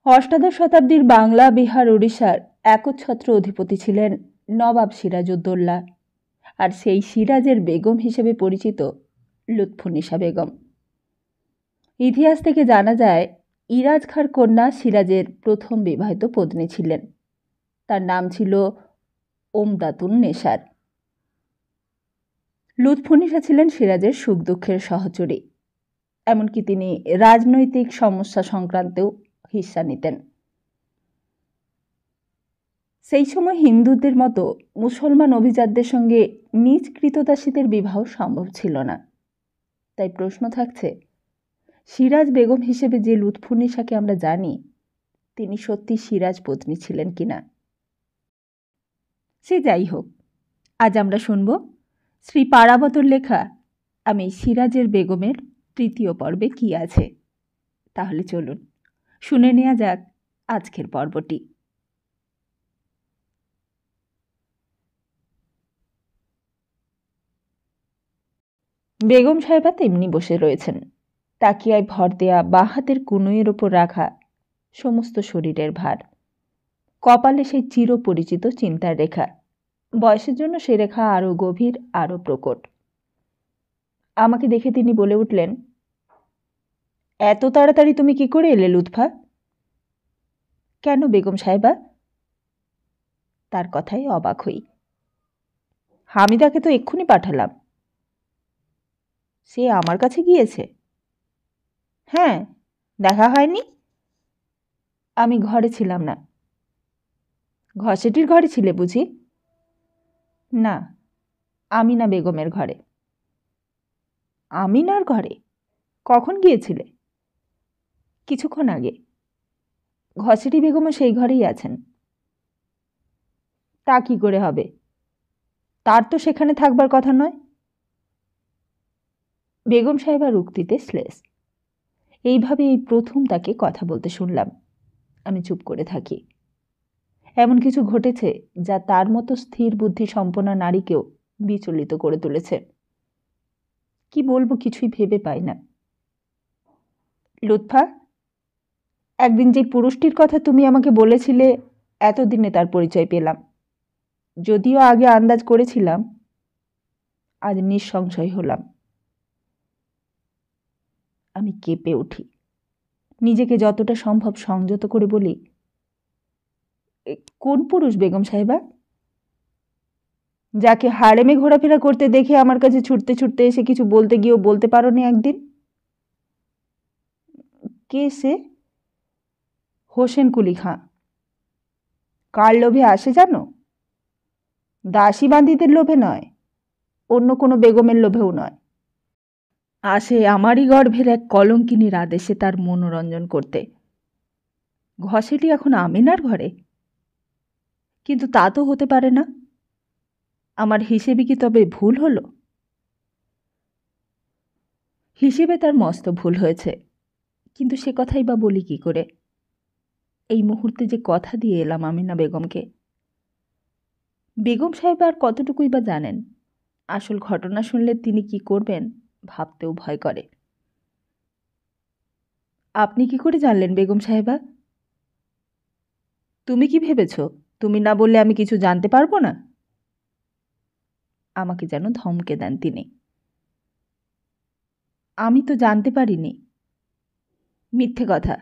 অষ্টাদশ শতাব্দীর বাংলা, বিহার, উড়িষ্যার একচ্ছত্র অধিপতি ছিলেন নবাব সিরাজউদ্দৌলা, আর সেই সিরাজের বেগম হিসেবে পরিচিত লুৎফুন্নিসা বেগম। ইতিহাস থেকে জানা যায় ইরাজ খাঁর কন্যা সিরাজের প্রথম বিবাহিত পত্নী ছিলেন। তার নাম ছিল ওমদাতুন নেসার। লুৎফুন্নিসা ছিলেন সিরাজের সুখ দুঃখের সহচরী, এমনকি তিনি রাজনৈতিক সমস্যা সংক্রান্তেও হিস্সা নিতেন। সেই সময় হিন্দুদের মতো মুসলমান অভিজাতদের সঙ্গে নিজ কৃতদাসীদের বিবাহ সম্ভব ছিল না। তাই প্রশ্ন থাকছে, সিরাজ বেগম হিসেবে যে লুৎফুন্নিসাকে আমরা জানি, তিনি সত্যি সিরাজ পত্নী ছিলেন কিনা। সে যাই হোক, আজ আমরা শুনব শ্রী পারাবতর লেখা আমি সিরাজের বেগমের তৃতীয় পর্বে কি আছে। তাহলে চলুন শুনে নেওয়া যাক আজকের পর্বটি। বেগম সাহেবা তেমনি বসে রয়েছেন, তাকিয়ায় ভর দেয়া বাঁ হাতের কনুইয়ের ওপর রাখা সমস্ত শরীরের ভার। কপালে সেই চিরপরিচিত চিন্তার রেখা। বয়সের জন্য সে রেখা আরও গভীর, আরও প্রকট। আমাকে দেখে তিনি বলে উঠলেন, এত তাড়াতাড়ি তুমি কি করে এলে লুৎফা? কেন বেগম সাহেবা? তার কথায় অবাক হই। হামিদাকে তো এক্ষুনি পাঠালাম। সে আমার কাছে গিয়েছে? হ্যাঁ, দেখা হয়নি? আমি ঘরে ছিলাম না। ঘসেটির ঘরে ছিলে বুঝি? না, আমিনা বেগমের ঘরে। আমিনার ঘরে? কখন গিয়েছিলে? কিছুক্ষণ আগে। ঘসেটি বেগমও সেই ঘরেই আছেন। তা কি করে হবে? তার তো সেখানে থাকবার কথা নয়। বেগম সাহেবার উক্তিতে শ্লেষ। এইভাবে এই প্রথম তাকে কথা বলতে শুনলাম। আমি চুপ করে থাকি। এমন কিছু ঘটেছে যা তার মতো স্থির বুদ্ধি সম্পন্ন নারীকেও বিচলিত করে তুলেছে। কি বলবো কিছুই ভেবে পাই না। লুৎফা, একদিন যে পুরুষটির কথা তুমি আমাকে বলেছিলে, এতদিনে তার পরিচয় পেলাম। যদিও আগে আন্দাজ করেছিলাম, আজ নিঃসংশয় হলাম। আমি কেঁপে উঠি। নিজেকে যতটা সম্ভব সংযত করে বলি, কোন পুরুষ বেগম সাহেবা? যাকে হারেমে ঘোরাফেরা করতে দেখে আমার কাছে ছুটতে ছুটতে এসে কিছু বলতে গিয়েও বলতে পারোনি একদিন? কে সে? হোসেন কুলি খাঁ। কার লোভে আসে জানো? দাসী বান্দিদের লোভে নয়, অন্য কোনো বেগমের লোভেও নয়। আসে আমারই গর্ভের এক কলঙ্কিনীর আদেশে তার মনোরঞ্জন করতে। ঘসেটি এখন আমিনার ঘরে? কিন্তু তা তো হতে পারে না। আমার হিসেবে কি তবে ভুল হলো? হিসেবে তার মস্ত ভুল হয়েছে, কিন্তু সে কথাই বা বলি কি করে? এই মুহূর্তে যে কথা দিয়ে এলাম আমিনা বেগমকে। বেগম সাহেব আর কতটুকুই বা জানেন? আসল ঘটনা শুনলে তিনি কি করবেন ভাবতেও ভয় করে। আপনি কি করে জানলেন বেগম সাহেবা? তুমি কি ভেবেছ তুমি না বললে আমি কিছু জানতে পারবো না? আমাকে যেন ধমকে দেন তিনি। আমি তো জানতে পারিনি। মিথ্যে কথা।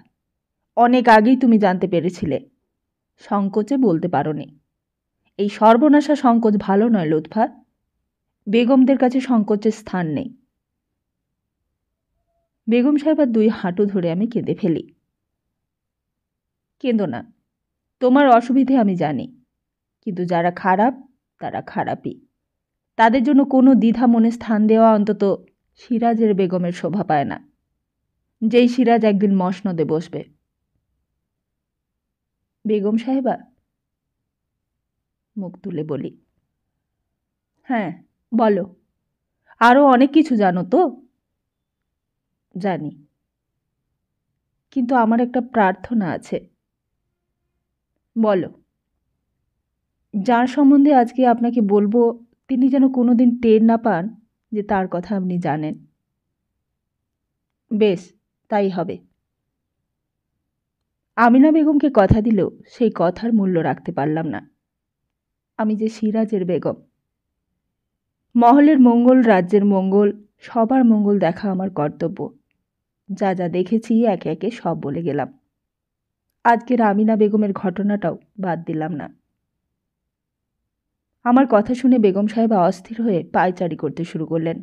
অনেক আগেই তুমি জানতে পেরেছিলে, সংকোচে বলতে পারোনি। এই সর্বনাশা সংকোচ ভালো নয় লুৎফা। বেগমদের কাছে সংকোচের স্থান নেই। বেগম সাহেবার দুই হাঁটু ধরে আমি কেঁদে ফেলি। কেঁদো না, তোমার অসুবিধে আমি জানি, কিন্তু যারা খারাপ তারা খারাপই। তাদের জন্য কোনো দ্বিধা মনে স্থান দেওয়া অন্তত সিরাজের বেগমের শোভা পায় না, যেই সিরাজ একদিন মসনদে বসবে। বেগম সাহেবা, মুখ তুলে বলি। হ্যাঁ, বলো। আরও অনেক কিছু জানো তো? জানি, কিন্তু আমার একটা প্রার্থনা আছে। বলো। যার সম্বন্ধে আজকে আপনাকে বলবো, তিনি যেন কোনোদিন টের না পান যে তার কথা আপনি জানেন। বেশ, তাই হবে। আমিনা বেগমকে কথা দিলেও সেই কথার মূল্য রাখতে পারলাম না। আমি যে সিরাজের বেগম। মহলের মঙ্গল, রাজ্যের মঙ্গল, সবার মঙ্গল দেখা আমার কর্তব্য। যা যা দেখেছি একে একে সব বলে গেলাম। আজকের আমিনা বেগমের ঘটনাটাও বাদ দিলাম না। আমার কথা শুনে বেগম সাহেবা অস্থির হয়ে পায়চারি করতে শুরু করলেন।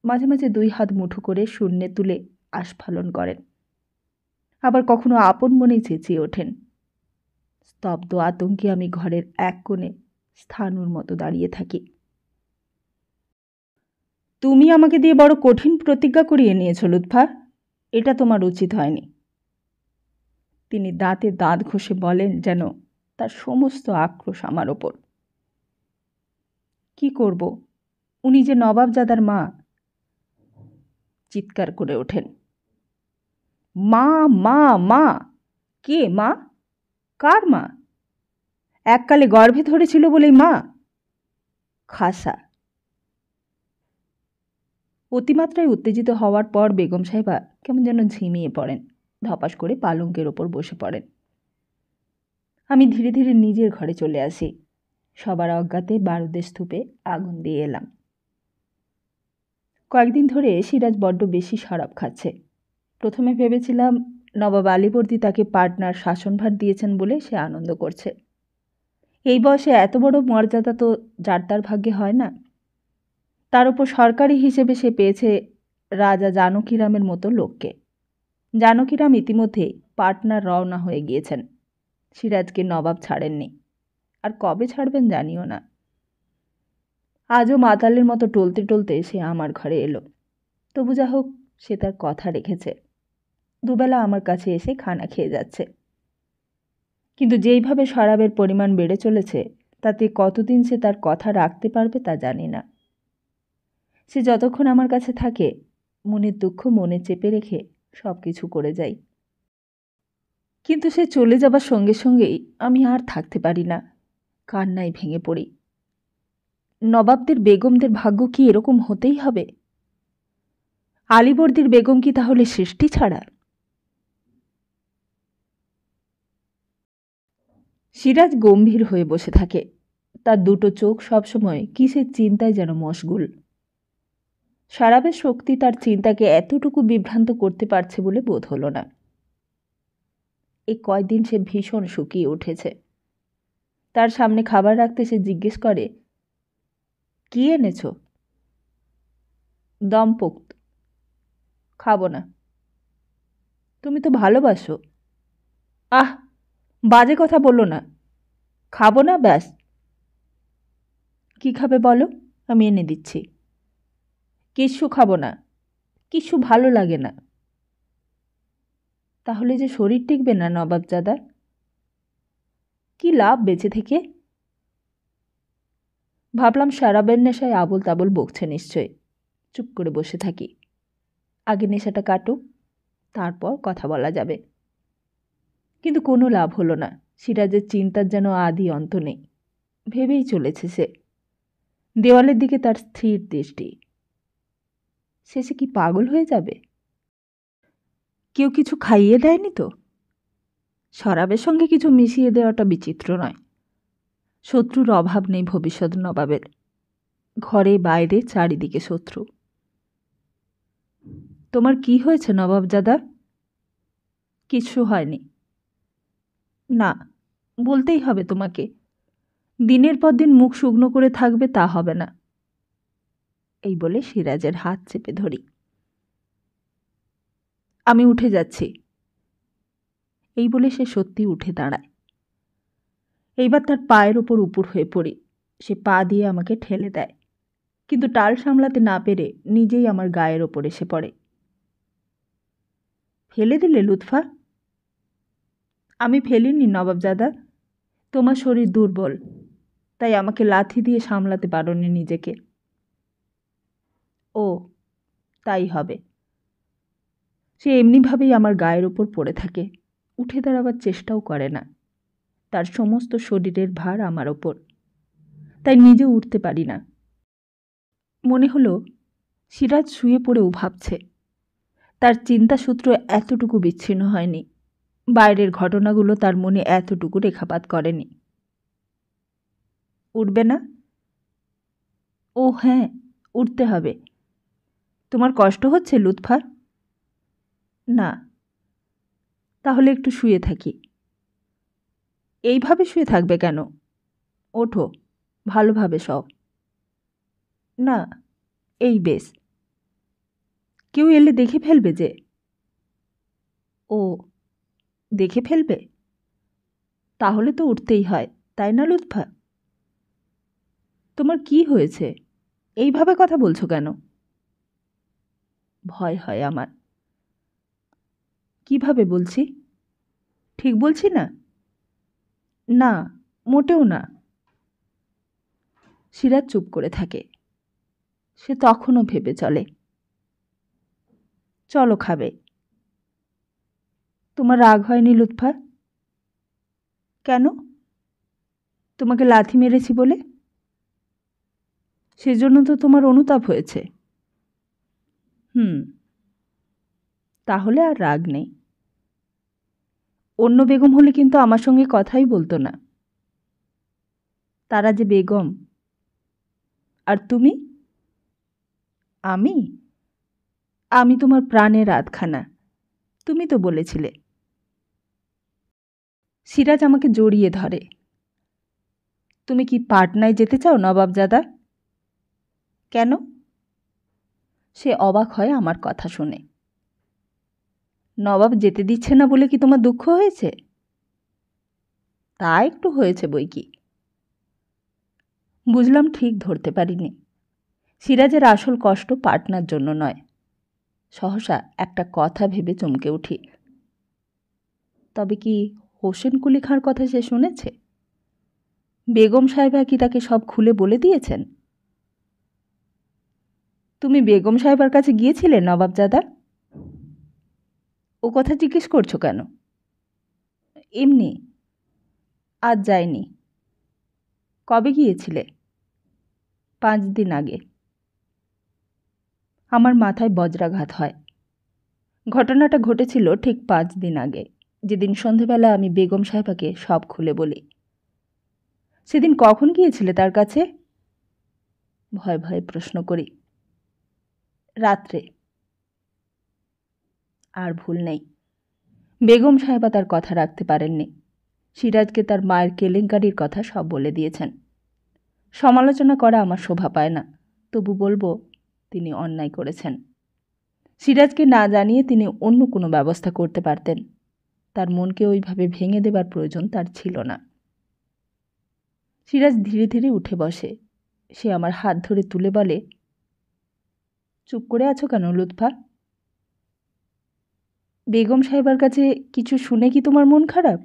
মাঝে মাঝে 2 হাত মুঠো করে শূন্যে তুলে আস্ফালন করেন, আবার কখনো আপন মনেই চেঁচিয়ে ওঠেন। স্তব্ধ আতঙ্কে আমি ঘরের এক কোণে স্থাণুর মতো দাঁড়িয়ে থাকি। তুমি আমাকে দিয়ে বড় কঠিন প্রতিজ্ঞা করিয়ে নিয়েছ লুৎফা, এটা তোমার উচিত হয়নি। তিনি দাঁতে দাঁত ঘষে বলেন, যেন তার সমস্ত আক্রোশ আমার ওপর। কি করব, উনি যে নবাবজাদার মা। চিৎকার করে ওঠেন, মা মা মা! কে মা? কার মা? এককালে গর্ভে ধরেছিল বলেই মা? খাসা। অতিমাত্রায় উত্তেজিত হওয়ার পর বেগম সাহেবা কেমন যেন ঝিমিয়ে পড়েন, ধপাস করে পালঙ্কের ওপর বসে পড়েন। আমি ধীরে ধীরে নিজের ঘরে চলে আসি। সবার অজ্ঞাতে বারুদের স্তূপে আগুন দিয়ে এলাম। কয়েকদিন ধরে সিরাজ বড্ড বেশি শরাব খাচ্ছে। প্রথমে ভেবেছিলাম নবাব আলীবর্দী তাকে পার্টনার শাসনভার দিয়েছেন বলে সে আনন্দ করছে। এই বয়সে এত বড় মর্যাদা তো যার তার ভাগ্যে হয় না। তার উপর সরকারি হিসেবে সে পেয়েছে রাজা জানকীরামের মতো লোককে। জানকীরাম ইতিমধ্যে পার্টনার রওনা হয়ে গিয়েছেন। সিরাজকে নবাব ছাড়েননি, আর কবে ছাড়বেন জানিও না। আজও মাতালের মতো টলতে টলতে সে আমার ঘরে এলো। তবু যা হোক, সে তার কথা রেখেছে। দুবেলা আমার কাছে এসে খানা খেয়ে যাচ্ছে। কিন্তু যেইভাবে শরাবের পরিমাণ বেড়ে চলেছে, তাতে কতদিন সে তার কথা রাখতে পারবে তা জানি না। সে যতক্ষণ আমার কাছে থাকে, মনের দুঃখ মনে চেপে রেখে সব কিছু করে যাই। কিন্তু সে চলে যাবার সঙ্গে সঙ্গেই আমি আর থাকতে পারি না, কান্নায় ভেঙে পড়ি। নবাবদের বেগমদের ভাগ্য কি এরকম হতেই হবে? আলীবর্দীর বেগম কি তাহলে সৃষ্টি ছাড়া? সিরাজ গম্ভীর হয়ে বসে থাকে। তার দুটো চোখ সবসময় কিসের চিন্তায় যেন মশগুল। শরাবের শক্তি তার চিন্তাকে এতটুকু বিভ্রান্ত করতে পারছে বলে বোধ হলো না। এই কয়দিন সে ভীষণ শুকিয়ে উঠেছে। তার সামনে খাবার রাখতে সে জিজ্ঞেস করে, কি এনেছ? দম পোক্ত। খাবো না। তুমি তো ভালোবাসো। আহ, বাজে কথা বললো না। খাবো না, ব্যাস। কি খাবে বলো, আমি এনে দিচ্ছি। কিচ্ছু খাবো না, কিছু ভালো লাগে না। তাহলে যে শরীর টিকবে না নবাবজাদা, কি লাভ বেঁচে থেকে? ভাবলাম শরাবের নেশায় আবোল তাবোল বকছে নিশ্চয়। চুপ করে বসে থাকি। আগে নেশাটা কাটুক, তারপর কথা বলা যাবে। কিন্তু কোনো লাভ হলো না। সিরাজের চিন্তার যেন আদি অন্ত নেই। ভেবেই চলেছে সে। দেওয়ালের দিকে তার স্থির দৃষ্টি। শেষে কি পাগল হয়ে যাবে? কেউ কিছু খাইয়ে দেয়নি তো? শরাবের সঙ্গে কিছু মিশিয়ে দেওয়াটা বিচিত্র নয়। শত্রুর অভাব নেই ভবিষ্যৎ নবাবের। ঘরে বাইরে চারিদিকে শত্রু। তোমার কি হয়েছে নবাবজাদা? কিছু হয়নি। না, বলতেই হবে তোমাকে। দিনের পর দিন মুখ শুকনো করে থাকবে তা হবে না। এই বলে সিরাজের হাত চেপে ধরি। আমি উঠে যাচ্ছি। এই বলে সে সত্যি উঠে দাঁড়ায়। এইবার তার পায়ের ওপর উপুর হয়ে পড়ি। সে পা দিয়ে আমাকে ঠেলে দেয়, কিন্তু টাল সামলাতে না পেরে নিজেই আমার গায়ের ওপর এসে পড়ে। ফেলে দিলে লুৎফা? আমি ফেলিনি নবাবজাদা। তোমার শরীর দুর্বল, তাই আমাকে লাথি দিয়ে সামলাতে পারোনি নিজেকে। ও, তাই হবে। সে এমনিভাবেই আমার গায়ের ওপর পড়ে থাকে, উঠে দাঁড়াবার চেষ্টাও করে না। তার সমস্ত শরীরের ভার আমার ওপর, তাই নিজে উঠতে পারি না। মনে হলো সিরাজ শুয়ে পড়েও ভাবছে। তার চিন্তাসূত্র এতটুকু বিচ্ছিন্ন হয়নি। বাইরের ঘটনাগুলো তার মনে এতটুকু রেখাপাত করেনি। উঠবে না? ও হ্যাঁ, উঠতে হবে। তোমার কষ্ট হচ্ছে লুৎফা? না। তাহলে একটু শুয়ে থাকি। এইভাবে শুয়ে থাকবে কেন? ওঠো, ভালোভাবে সব। না, এই বেশ। কেউ এলে দেখে ফেলবে যে। ও, দেখে ফেলবে? তাহলে তো উঠতেই হয়, তাই না লুৎফা? তোমার কি হয়েছে? এইভাবে কথা বলছো কেন? ভয় হয় আমার। কিভাবে বলছি? ঠিক বলছি না? না, মোটেও না। সিরাজ চুপ করে থাকে। সে তখনও ভেবে চলে। চলো খাবে। তোমার রাগ হয়নি লুৎফা? কেন? তোমাকে লাথি মেরেছি বলে? সেজন্য তো তোমার অনুতাপ হয়েছে। তাহলে আর রাগ নেই। অন্য বেগম হলে কিন্তু আমার সঙ্গে কথাই বলতো না। তারা যে বেগম। আর তুমি? আমি? আমি তোমার প্রাণের আধখানা। তুমি তো বলেছিলে। সিরাজ আমাকে জড়িয়ে ধরে। তুমি কি পাটনায় যেতে চাও নবাবজাদা? কেন? সে অবাক হয় আমার কথা শুনে। নবাব যেতে দিচ্ছে না বলে কি তোমার দুঃখ হয়েছে? তা একটু হয়েছে বই কি। বুঝলাম ঠিক ধরতে পারিনি। সিরাজের আসল কষ্ট পাটনার জন্য নয়। সহসা একটা কথা ভেবে চমকে উঠি। তবে কি হোসেন কুলি খাঁর কথা সে শুনেছে? বেগম সাহেবা কি তাকে সব খুলে বলে দিয়েছেন? তুমি বেগম সাহেবার কাছে গিয়েছিলে নবাবজাদা? ও কথা জিজ্ঞেস করছো কেন? এমনি। আজ যায়নি। কবে গিয়েছিলে? 5 দিন আগে। আমার মাথায় বজ্রাঘাত হয়। ঘটনাটা ঘটেছিল ঠিক 5 দিন আগে, যেদিন সন্ধেবেলা আমি বেগম সাহেবাকে সব খুলে বলি। সেদিন কখন গিয়েছিলে তার কাছে? ভয়ে ভয়ে প্রশ্ন করি। রাত্রে। আর ভুল নেই। বেগম সাহেবা তার কথা রাখতে পারেননি। সিরাজকে তার মায়ের কেলেঙ্কারির কথা সব বলে দিয়েছেন। সমালোচনা করা আমার শোভা পায় না, তবু বলবো তিনি অন্যায় করেছেন। সিরাজকে না জানিয়ে তিনি অন্য কোনো ব্যবস্থা করতে পারতেন। তার মনকে ওইভাবে ভেঙে দেবার প্রয়োজন তার ছিল না। সিরাজ ধীরে ধীরে উঠে বসে। সে আমার হাত ধরে তুলে বলে, চুপ করে আছো কেন লুৎফা? বেগম সাহেবার কাছে কিছু শুনে কি তোমার মন খারাপ?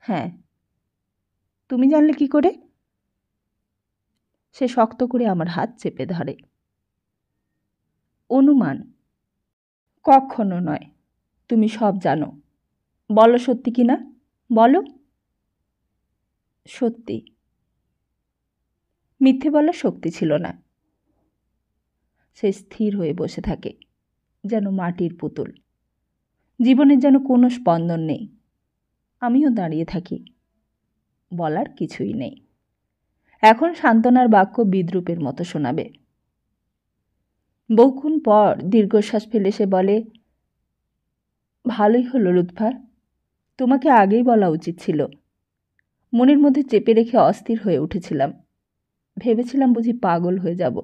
হ্যাঁ। তুমি জানলে কি করে? সে শক্ত করে আমার হাত চেপে ধরে। অনুমান। কখনো নয়। তুমি সব জানো। বলো সত্যি কি না, বলো। সত্যি। মিথ্যে বলার শক্তি ছিল না। সে স্থির হয়ে বসে থাকে, যেন মাটির পুতুল। জীবনের যেন কোনো স্পন্দন নেই। আমিও দাঁড়িয়ে থাকি। বলার কিছুই নেই। এখন সান্ত্বনার বাক্য বিদ্রূপের মতো শোনাবে। বহুক্ষণ পর দীর্ঘশ্বাস ফেলে সে বলে, ভালোই হলো লুৎফা, তোমাকে আগেই বলা উচিত ছিল। মনের মধ্যে চেপে রেখে অস্থির হয়ে উঠেছিলাম। ভেবেছিলাম বুঝি পাগল হয়ে যাব।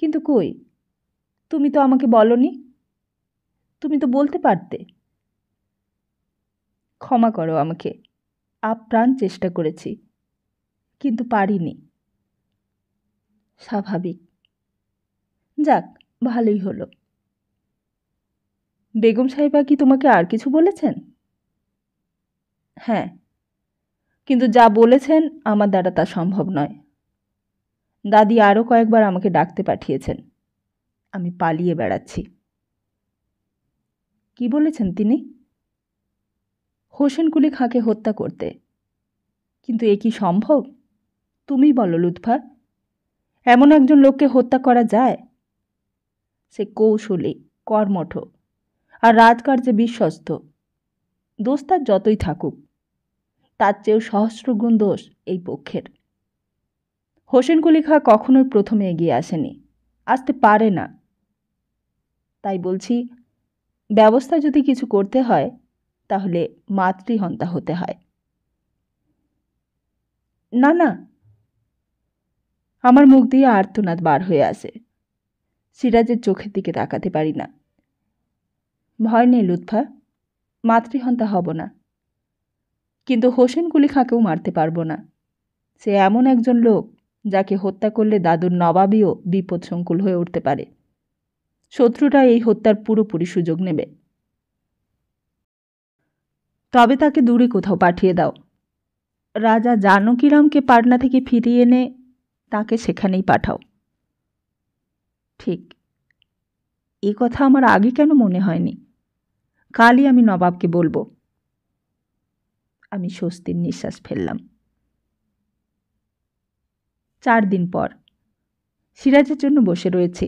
কিন্তু কই, তুমি তো আমাকে বলনি। তুমি তো বলতে পারতে। ক্ষমা করো আমাকে। আপ্রাণ চেষ্টা করেছি, কিন্তু পারিনি। স্বাভাবিক। যাক, ভালোই হলো। বেগম সাহেবা কি তোমাকে আর কিছু বলেছেন? হ্যাঁ, কিন্তু যা বলেছেন আমার দ্বারা তা সম্ভব নয়। দাদি আরও কয়েকবার আমাকে ডাকতে পাঠিয়েছেন। আমি পালিয়ে বেড়াচ্ছি। কি বলেছেন তিনি? হোসেন কুলি খাঁকে হত্যা করতে। কিন্তু এ কি সম্ভব? তুমিই বলো লুৎফা, এমন একজন লোককে হত্যা করা যায়? সে কৌশলী, কর্মঠ, আর রাজকার্যে বিশ্বস্ত। দোষ তার যতই থাকুক, তার চেয়েও সহস্রগুণ দোষ এই পক্ষের। হোসেন কুলি খাঁ কখনোই প্রথমে এগিয়ে আসেনি, আসতে পারে না। তাই বলছি, ব্যবস্থা যদি কিছু করতে হয় তাহলে মাতৃহন্তা হতে হয়। না না, আমার মুখ দিয়ে আর্তনাদ বার হয়ে আসে। সিরাজের চোখের দিকে তাকাতে পারি না। ভয় নেই লুৎফা, মাতৃহন্তা হব না। কিন্তু হোসেন কুলি খাঁকেও মারতে পারবো না। সে এমন একজন লোক যাকে হত্যা করলে দাদুর নবাবিও বিপদসংকুল হয়ে উঠতে পারে। শত্রুরা এই হত্যার পুরোপুরি সুযোগ নেবে। তবে তাকে দূরে কোথাও পাঠিয়ে দাও। রাজা জানকীরামকে পাটনা থেকে ফিরিয়ে এনে তাকে সেখানেই পাঠাও। ঠিক, এই কথা আমার আগে কেন মনে হয়নি? কালই আমি নবাবকে বলবো। আমি স্বস্তির নিঃশ্বাস ফেললাম। 4 দিন পর সিরাজের জন্য বসে রয়েছি।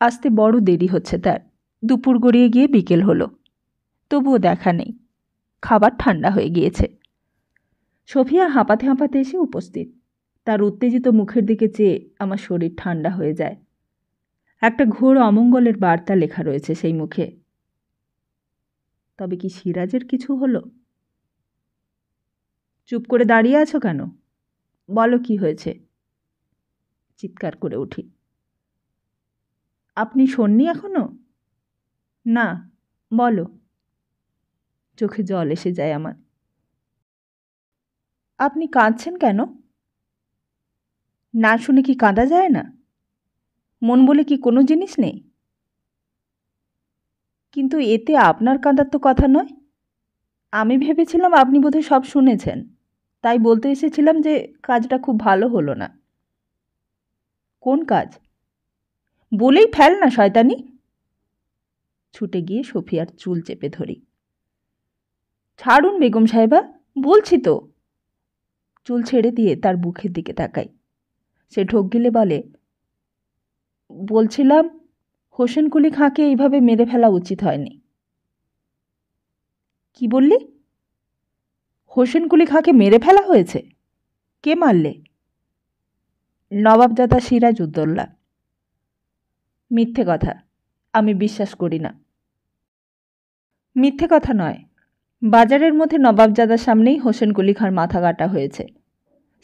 আসতে বড় দেরি হচ্ছে তার। দুপুর গড়িয়ে গিয়ে বিকেল হলো, তবুও দেখা নেই। খাবার ঠান্ডা হয়ে গিয়েছে। সোফিয়া হাঁপাতে হাঁপাতে এসে উপস্থিত। তার উত্তেজিত মুখের দিকে চেয়ে আমার শরীর ঠান্ডা হয়ে যায়। একটা ঘোর অমঙ্গলের বার্তা লেখা রয়েছে সেই মুখে। তবে কি সিরাজের কিছু হলো? চুপ করে দাঁড়িয়ে আছো কেন? বলো কি হয়েছে? চিৎকার করে উঠি। আপনি শোননি এখনো? না, বলো। চোখে জল এসে যায় আমার। আপনি কাঁদছেন কেন? না শুনে কি কাঁদা যায় না? মন বলে কি কোনো জিনিস নেই? কিন্তু এতে আপনার কাঁদার তো কথা নয়। আমি ভেবেছিলাম আপনি বোধহয় সব শুনেছেন, তাই বলতে এসেছিলাম যে কাজটা খুব ভালো হলো না। কোন কাজ? বলেই ফেল না শয়তানি। ছুটে গিয়ে সোফিয়ার চুল চেপে ধরি। ছাড়ুন বেগম সাহেবা, বলছি তো। চুল ছেড়ে দিয়ে তার বুকের দিকে তাকাই। সে ঢোক গিলে বলে, বলছিলাম হোসেন কুলি খাঁকে এইভাবে মেরে ফেলা উচিত হয়নি। কি বললি? হোসেন কুলি খাঁকে মেরে ফেলা হয়েছে? কে মারলে? নবাবজাদা সিরাজ উদ্দৌলা। মিথ্যে কথা, আমি বিশ্বাস করি না। মিথ্যে কথা নয়, বাজারের মধ্যে নবাবজাদার সামনেই হোসেন কুলি খাঁর মাথা কাটা হয়েছে।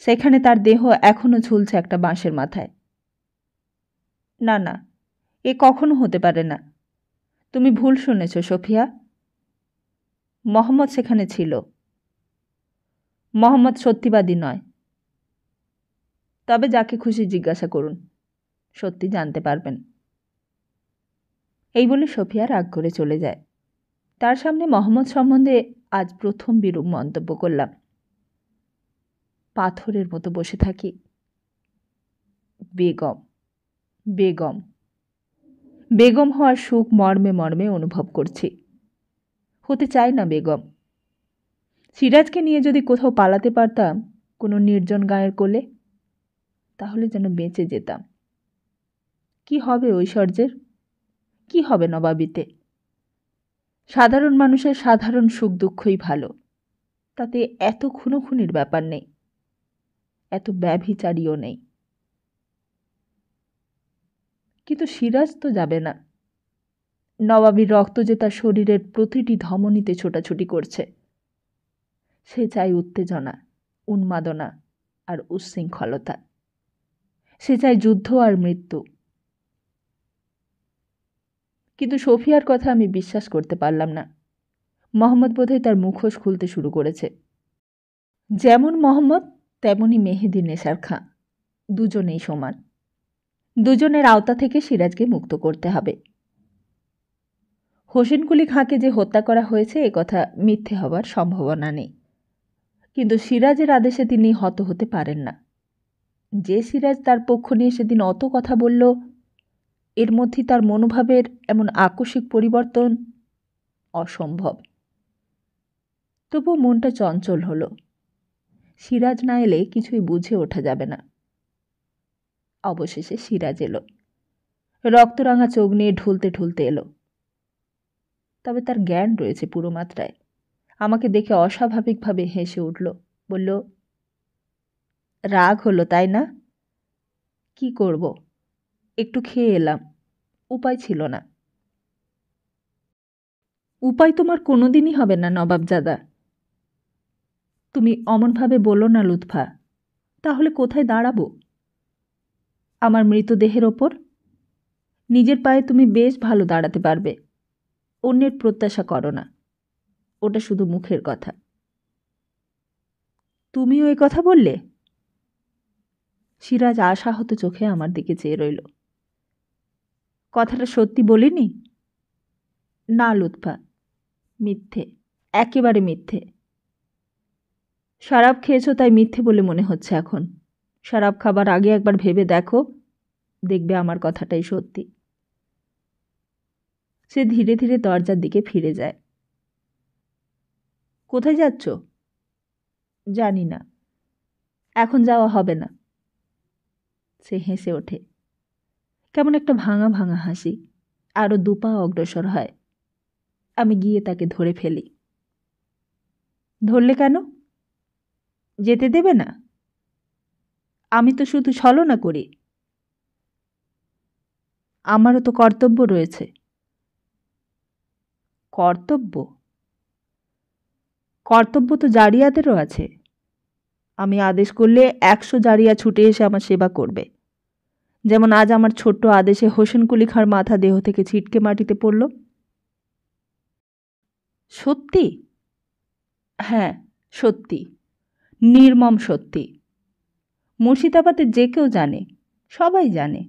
সেখানে তার দেহ এখনও ঝুলছে একটা বাঁশের মাথায়। না না, এ কখনো হতে পারে না। তুমি ভুল শুনেছ সোফিয়া। মোহাম্মদ সেখানে ছিল। মোহাম্মদ সত্যিবাদী নয়। তবে যাকে খুশি জিজ্ঞাসা করুন, সত্যি জানতে পারবেন। এই বলে সোফিয়া রাগ করে চলে যায়। তার সামনে মোহাম্মদ সম্বন্ধে আজ প্রথম বিরূপ মন্তব্য করলাম। পাথরের মতো বসে থাকি। বেগম, বেগম, বেগম হওয়ার সুখ মর্মে মর্মে অনুভব করছি। হতে চাই না বেগম। সিরাজকে নিয়ে যদি কোথাও পালাতে পারতাম, কোনো নির্জন গায়ের কোলে, তাহলে যেন বেঁচে যেতাম। কি হবে ঐশ্বর্যের? কি হবে নবাবিতে? সাধারণ মানুষের সাধারণ সুখ দুঃখই ভালো। তাতে এত খুনোখুনির ব্যাপার নেই, এত ব্যভিচারীও নেই। কিন্তু সিরাজ তো যাবে না। নবাবীর রক্ত যে তার শরীরের প্রতিটি ধমনীতে ছোটাছুটি করছে। সে চায় উত্তেজনা, উন্মাদনা আর উচ্ছৃঙ্খলতা। সে চায় যুদ্ধ আর মৃত্যু। কিন্তু সোফিয়ার কথা আমি বিশ্বাস করতে পারলাম না। মোহাম্মদ বোধহয় তার মুখোশ খুলতে শুরু করেছে। যেমন মোহাম্মদ, তেমনই মেহেদী নেসার খাঁ। দুজনেই সমান। দুজনের আওতা থেকে সিরাজকে মুক্ত করতে হবে। হোসেন কুলি খাঁকে যে হত্যা করা হয়েছে এ কথা মিথ্যে হবার সম্ভাবনা নেই। কিন্তু সিরাজের আদেশে তিনি হত হতে পারেন না। যে সিরাজ তার পক্ষ নিয়ে সেদিন অত কথা বলল, এর মধ্যে তার মনোভাবের এমন আকস্মিক পরিবর্তন অসম্ভব। তবু মনটা চঞ্চল হলো। সিরাজ না এলে কিছুই বুঝে ওঠা যাবে না। অবশেষে সিরাজ এলো। রক্তরাঙা চোখ নিয়ে ঢুলতে ঢুলতে এলো। তবে তার জ্ঞান রয়েছে পুরো মাত্রায়। আমাকে দেখে অস্বাভাবিকভাবে হেসে উঠল, বলল, রাগ হলো তাই না? কি করব, একটু খেয়ে এলাম, উপায় ছিল না। উপায় তোমার কোনোদিনই হবে না নবাবজাদা। তুমি অমনভাবে বলো না লুৎফা, তাহলে কোথায় দাঁড়াবো? আমার মৃতদেহের ওপর? নিজের পায়ে তুমি বেশ ভালো দাঁড়াতে পারবে, অন্যের প্রত্যাশা করো না, ওটা শুধু মুখের কথা। তুমিও এ কথা বললে? সিরাজ আশাহত চোখে আমার দিকে চেয়ে রইল। কথাটা সত্যি বলিনি? না লুৎফা, মিথ্যে, একেবারে মিথ্যে। শরাব খেয়েছো তাই মিথ্যে বলে মনে হচ্ছে এখন। শরাব খাবার আগে একবার ভেবে দেখো, দেখবে আমার কথাটাই সত্যি। সে ধীরে ধীরে দরজার দিকে ফিরে যায়। কোথায় যাচ্ছ? জানি না, এখন যাওয়া হবে না। সে হেসে ওঠে, কেমন একটা ভাঙা ভাঙা হাসি, আরও দুপা অগ্রসর হয়। আমি গিয়ে তাকে ধরে ফেলি। ধরলে কেন? যেতে দেবে না? আমি তো শুধু ছলনা করি। আমারও তো কর্তব্য রয়েছে। কর্তব্য? কর্তব্য তো জারিয়াদেরও আছে। আমি আদেশ করলে 100 জারিয়া ছুটে এসে আমার সেবা করবে। যেমন আজ আমার ছোট্ট আদেশে হোসেন কুলি খাঁর মাথা দেহ থেকে ছিটকে মাটিতে পড়ল। সত্যি? হ্যাঁ, সত্যি, নির্মম সত্যি। মুর্শিদাবাদের যে কেউ জানে, সবাই জানে।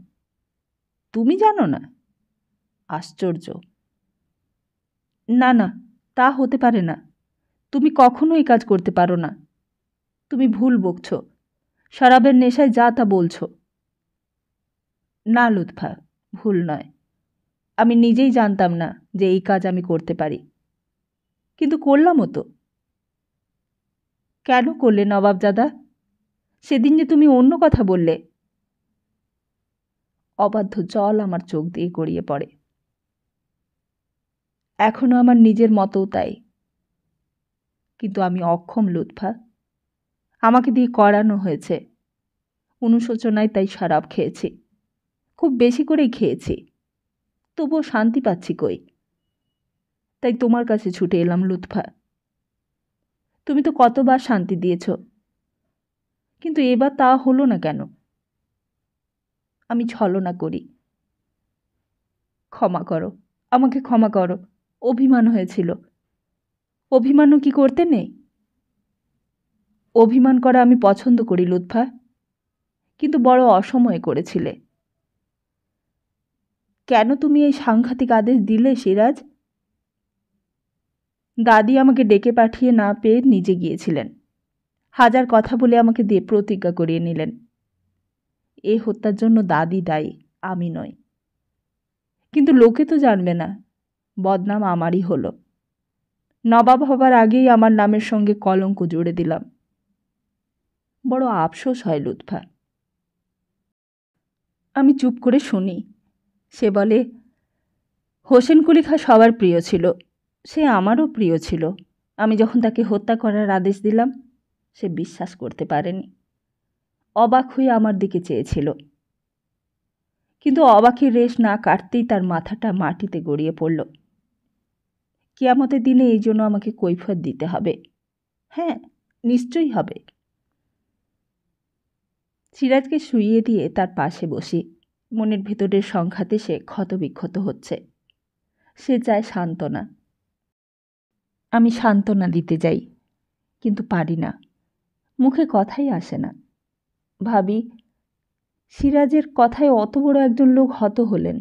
তুমি জানো না? আশ্চর্য। না না, তা হতে পারে না। তুমি কখনো এই কাজ করতে পারো না। তুমি ভুল বকছ, শরাবের নেশায় যা তা বলছ। না লুৎফা, ভুল নয়। আমি নিজেই জানতাম না যে এই কাজ আমি করতে পারি, কিন্তু করলামও তো। কেন করলে নবাবজাদা? সেদিন যে তুমি অন্য কথা বললে। অবাধ্য জল আমার চোখ দিয়ে গড়িয়ে পড়ে। এখনো আমার নিজের মতও তাই। কিন্তু আমি অক্ষম লুৎফা, আমাকে দিয়ে করানো হয়েছে। অনুশোচনায় তাই শরাব খেয়েছি, খুব বেশি করেই খেয়েছি, তবুও শান্তি পাচ্ছি কই। তাই তোমার কাছে ছুটে এলাম লুৎফা। তুমি তো কতবার শান্তি দিয়েছ, কিন্তু এবার তা হলো না কেন? আমি ছলনা করি। ক্ষমা করো, আমাকে ক্ষমা করো। অভিমান হয়েছিল। অভিমানও কি করতে নেই? অভিমান করা আমি পছন্দ করি লুৎফা, কিন্তু বড় অসময়ে করেছিলে। কেন তুমি এই সাংঘাতিক আদেশ দিলে সিরাজ? দাদি আমাকে ডেকে পাঠিয়ে না পেয়ে নিজে গিয়েছিলেন। হাজার কথা বলে আমাকে দিয়ে প্রতিজ্ঞা করিয়ে নিলেন। এ হত্যার জন্য দাদি দায়ী, আমি নই। কিন্তু লোকে তো জানবে না, বদনাম আমারই হলো। নবাব হবার আগেই আমার নামের সঙ্গে কলঙ্ক জুড়ে দিলাম। বড় আফসোস হয় লুৎফা। আমি চুপ করে শুনি। সে বলে, হোসেন কুলি খাঁ সবার প্রিয় ছিল, সে আমারও প্রিয় ছিল। আমি যখন তাকে হত্যা করার আদেশ দিলাম, সে বিশ্বাস করতে পারেনি। অবাক হয়ে আমার দিকে চেয়েছিল, কিন্তু অবাকের রেশ না কাটতেই তার মাথাটা মাটিতে গড়িয়ে পড়ল। কিয়ামতের দিনে এই জন্য আমাকে কৈফিয়ত দিতে হবে। হ্যাঁ, নিশ্চয়ই হবে। সিরাজকে শুইয়ে দিয়ে তার পাশে বসি। মনের ভেতরের সংঘাতে সে ক্ষতবিক্ষত হচ্ছে। সে চায় সান্ত্বনা। আমি সান্ত্বনা দিতে যাই, কিন্তু পারি না। মুখে কথাই আসে না। ভাবি, সিরাজের কথায় অত বড় একজন লোক হত হলেন।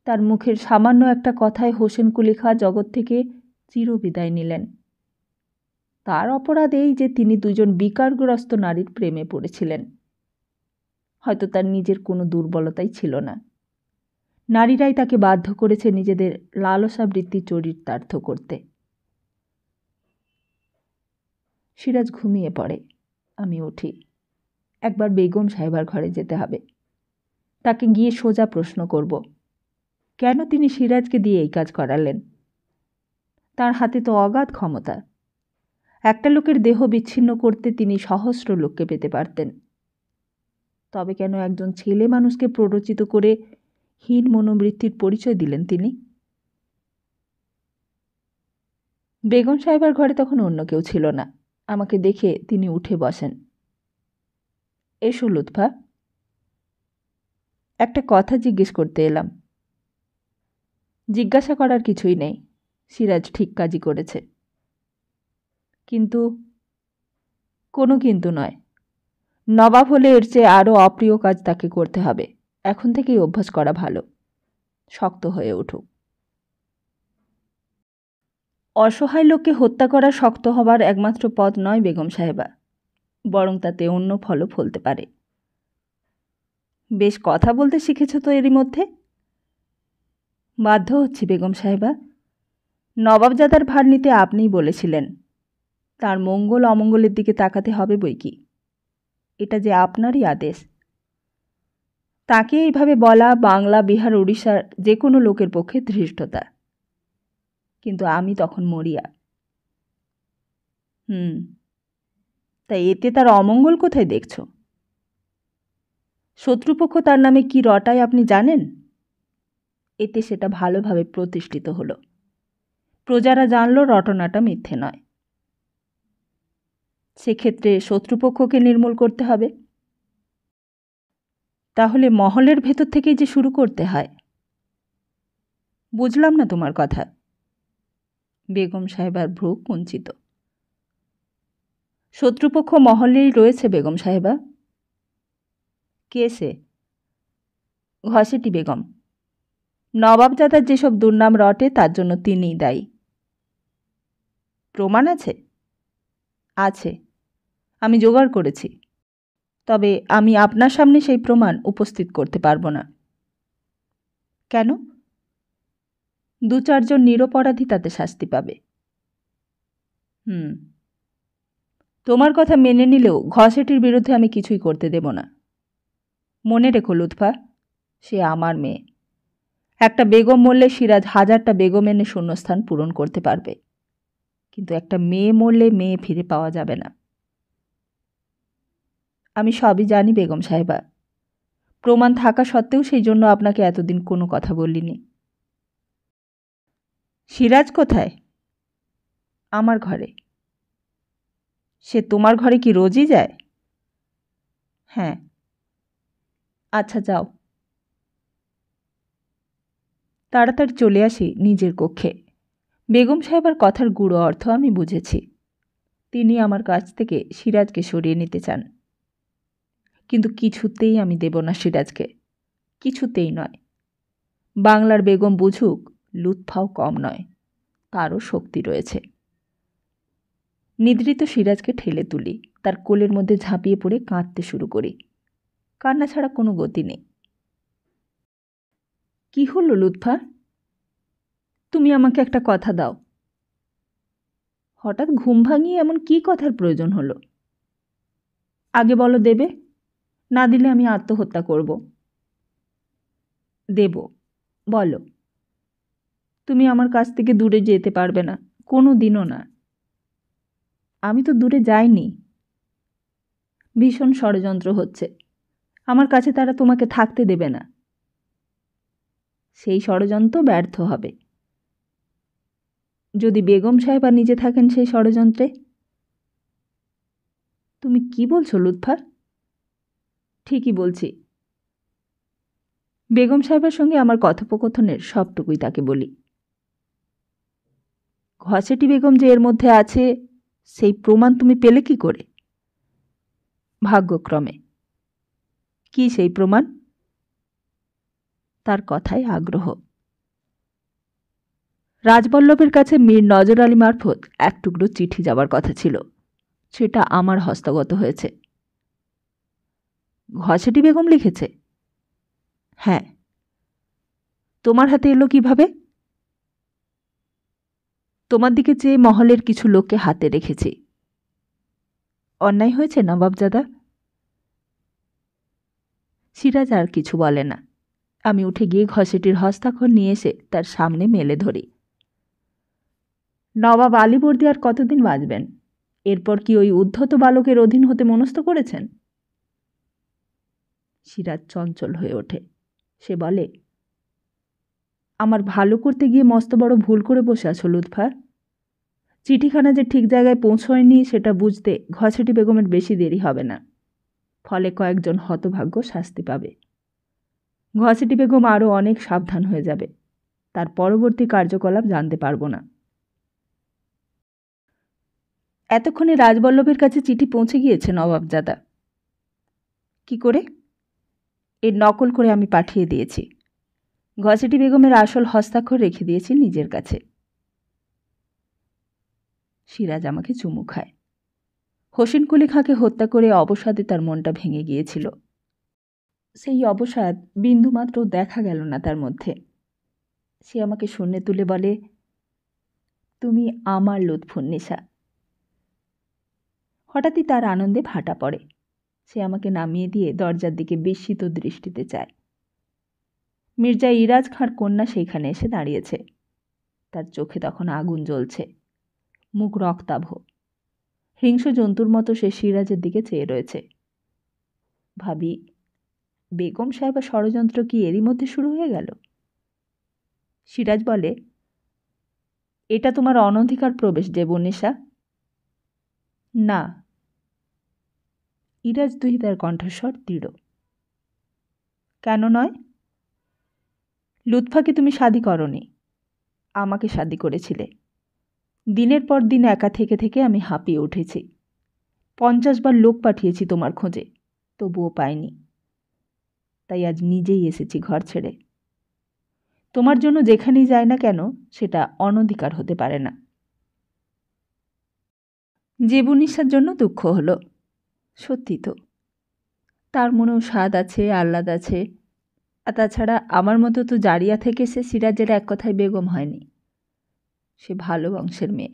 তার মুখের সামান্য একটা কথায় হোসেন কুলি খাঁ জগৎ থেকে চিরবিদায় নিলেন। তার অপরাধ এই যে তিনি দুজন বিকারগ্রস্ত নারীর প্রেমে পড়েছিলেন। হয়তো তার নিজের কোনো দুর্বলতাই ছিল না। নারীরাই তাকে বাধ্য করেছে নিজেদের লালসাবৃত্তি চরিতার্থ করতে। সিরাজ ঘুমিয়ে পড়ে। আমি উঠি। একবার বেগম সাহেবার ঘরে যেতে হবে। তাকে গিয়ে সোজা প্রশ্ন করব, কেন তিনি সিরাজকে দিয়ে এই কাজ করালেন। তার হাতে তো অগাধ ক্ষমতা। একটা লোকের দেহ বিচ্ছিন্ন করতে তিনি সহস্র লোককে পেতে পারতেন। তবে কেন একজন ছেলে মানুষকে প্ররোচিত করে হীন মনোবৃত্তির পরিচয় দিলেন তিনি? বেগম সাহেবার ঘরে তখন অন্য কেউ ছিল না। আমাকে দেখে তিনি উঠে বসেন। এসো লুৎফা, একটা কথা জিজ্ঞেস করতে এলাম। জিজ্ঞাসা করার কিছুই নেই, সিরাজ ঠিক কাজই করেছে। কিন্তু? কোনো কিন্তু নয়। নবাব হলে এর চেয়ে আরও অপ্রিয় কাজ তাকে করতে হবে। এখন থেকেই অভ্যাস করা ভালো। শক্ত হয়ে উঠুক। অসহায় লোককে হত্যা করা শক্ত হবার একমাত্র পথ নয় বেগম সাহেবা, বরং তাতে অন্য ফলও ফলতে পারে। বেশ কথা বলতে শিখেছ তো এরই মধ্যে। বাধ্য হচ্ছি বেগম সাহেবা। নবাবজাদার ভার নিতে আপনিই বলেছিলেন। তার মঙ্গল অমঙ্গলের দিকে তাকাতে হবে বই কি। এটা যে আপনারই আদেশ। তাকে এইভাবে বলা বাংলা, বিহার, উড়িষ্যার যে কোনো লোকের পক্ষে ধৃষ্টতা। কিন্তু আমি তখন মরিয়া। তাই এতে তার অমঙ্গল কোথায় দেখছ? শত্রুপক্ষ তার নামে কি রটায় আপনি জানেন? এতে সেটা ভালোভাবে প্রতিষ্ঠিত হলো। প্রজারা জানল রটনাটা মিথ্যে নয়। সেক্ষেত্রে শত্রুপক্ষকে নির্মূল করতে হবে। তাহলে মহলের ভেতর থেকেই যে শুরু করতে হয়। বুঝলাম না তোমার কথা। বেগম সাহেবার ভ্রু কুঞ্চিত। শত্রুপক্ষ মহলেই রয়েছে বেগম সাহেবা। কে সে? ঘসেটি বেগম। নবাবজাদার যেসব দুর্নাম রটে তার জন্য তিনিই দায়ী। প্রমাণ আছে? আছে, আমি জোগাড় করেছি। তবে আমি আপনার সামনে সেই প্রমাণ উপস্থিত করতে পারবো না। কেন? 2-4 জন নিরপরাধী তাতে শাস্তি পাবে। তোমার কথা মেনে নিলেও ঘসেটির বিরুদ্ধে আমি কিছুই করতে দেব না। মনে রেখো লুৎফা, সে আমার মেয়ে। একটা বেগম মরলে সিরাজ 1000টা বেগম এনে শূন্যস্থান পূরণ করতে পারবে, কিন্তু একটা মেয়ে মরলে মেয়ে ফিরে পাওয়া যাবে না। আমি সবই জানি বেগম সাহেবা। প্রমাণ থাকা সত্ত্বেও সেই জন্য আপনাকে এতদিন কোনো কথা বলিনি। সিরাজ কোথায়? আমার ঘরে। সে তোমার ঘরে কি রোজই যায়? হ্যাঁ। আচ্ছা, যাও। তাড়াতাড়ি চলে আসি নিজের কক্ষে। বেগম সাহেবার কথার গূঢ় অর্থ আমি বুঝেছি। তিনি আমার কাছ থেকে সিরাজকে সরিয়ে নিতে চান। কিন্তু কিছুতেই আমি দেব না সিরাজকে। কিছুতেই নয়। বাংলার বেগম বুঝুক, লুৎফাও কম নয়, তারও শক্তি রয়েছে। নিদ্রিত সিরাজকে ঠেলে তুলি, তার কোলের মধ্যে ঝাঁপিয়ে পড়ে কাঁদতে শুরু করি। কান্না ছাড়া কোনো গতি নেই। কি হলো লুৎফা? তুমি আমাকে একটা কথা দাও। হঠাৎ ঘুম ভাঙিয়ে এমন কি কথার প্রয়োজন হলো? আগে বলো দেবে, না দিলে আমি আত্মহত্যা করব। দেব, বলো। তুমি আমার কাছ থেকে দূরে যেতে পারবে না, কোনো দিনও না। আমি তো দূরে যাইনি। ভীষণ ষড়যন্ত্র হচ্ছে। আমার কাছে তারা তোমাকে থাকতে দেবে না। সেই ষড়যন্ত্র ব্যর্থ হবে। যদি বেগম সাহেবা নিজে থাকেন সেই ষড়যন্ত্রে। তুমি কি বলছো লুৎফা? ঠিকই বলছি। বেগম সাহেবের সঙ্গে আমার কথোপকথনের সবটুকুই তাকে বলি। ঘসেটি বেগম যে এর মধ্যে আছে সেই প্রমাণ তুমি পেলে কি করে? ভাগ্যক্রমে। কি সেই প্রমাণ? তার কথায় আগ্রহ। রাজবল্লভের কাছে মীর নজর আলী মারফত এক টুকরো চিঠি যাবার কথা ছিল, সেটা আমার হস্তগত হয়েছে। ঘসেটি বেগম লিখেছে? হ্যাঁ। তোমার হাতে এলো কিভাবে? তোমার দিকে চেয়ে মহলের কিছু লোককে হাতে রেখেছি। অন্যায় হয়েছে নবাবজাদা? সিরাজ আর কিছু বলে না। আমি উঠে গিয়ে ঘসেটির হস্তাক্ষর নিয়ে এসে তার সামনে মেলে ধরি। নবাব আলীবর্দী আর কতদিন বাঁচবেন? এরপর কি ওই উদ্ধত বালকের অধীন হতে মনস্থ করেছেন? সিরাজ চঞ্চল হয়ে ওঠে। সে বলে, আমার ভালো করতে গিয়ে মস্ত বড় ভুল করে বসে আছো লুৎফা। চিঠিখানা যে ঠিক জায়গায় পৌঁছয়নি সেটা বুঝতে ঘসেটি বেগমের বেশি দেরি হবে না। ফলে কয়েকজন হতভাগ্য শাস্তি পাবে। ঘসেটি বেগম আরও অনেক সাবধান হয়ে যাবে। তার পরবর্তী কার্যকলাপ জানতে পারব না। এতক্ষণে রাজবল্লভের কাছে চিঠি পৌঁছে গিয়েছে নবাবজাদা। কি করে? এর নকল করে আমি পাঠিয়ে দিয়েছি। ঘসেটি বেগমের আসল হস্তাক্ষর রেখে দিয়েছি নিজের কাছে। সিরাজ আমাকে চুমু খায়। হোসেন কুলি খাঁকে হত্যা করে অবসাদে তার মনটা ভেঙে গিয়েছিল। সেই অবসাদ বিন্দুমাত্র দেখা গেল না তার মধ্যে। সে আমাকে শূন্যে তুলে বলে, তুমি আমার লুৎফুন্নেসা। হঠাৎই তার আনন্দে ভাটা পড়ে। সে আমাকে নামিয়ে দিয়ে দরজার দিকে বিস্মিত দৃষ্টিতে চায়। মির্জা ইরাজ খাঁর কন্যা সেইখানে এসে দাঁড়িয়েছে। তার চোখে তখন আগুন জ্বলছে, মুখ রক্তাভ। হিংস্র জন্তুর মতো সে সিরাজের দিকে চেয়ে রয়েছে। ভাবি, বেগম সাহেবের ষড়যন্ত্র কি এরই মধ্যে শুরু হয়ে গেল? সিরাজ বলে, এটা তোমার অনধিকার প্রবেশ দেবনিশা। না। ইরাজ দুহিতার কণ্ঠস্বর দৃঢ়। কেন নয়? লুৎফাকে তুমি শাদি করনি, আমাকে শাদি করেছিলে। দিনের পর দিন একা থেকে থেকে আমি হাঁপিয়ে উঠেছি। 50 বার লোক পাঠিয়েছি তোমার খোঁজে, তবুও পাইনি। তাই আজ নিজেই এসেছি ঘর ছেড়ে। তোমার জন্য যেখানেই যায় না কেন সেটা অনধিকার হতে পারে না। জেবুনিসার জন্য দুঃখ হলো। সত্যি তো, তার মনেও স্বাদ আছে, আহ্লাদ আছে। আর তাছাড়া আমার মতো তো জারিয়া থেকে সে সিরাজের এক কথায় বেগম হয়নি। সে ভালো বংশের মেয়ে।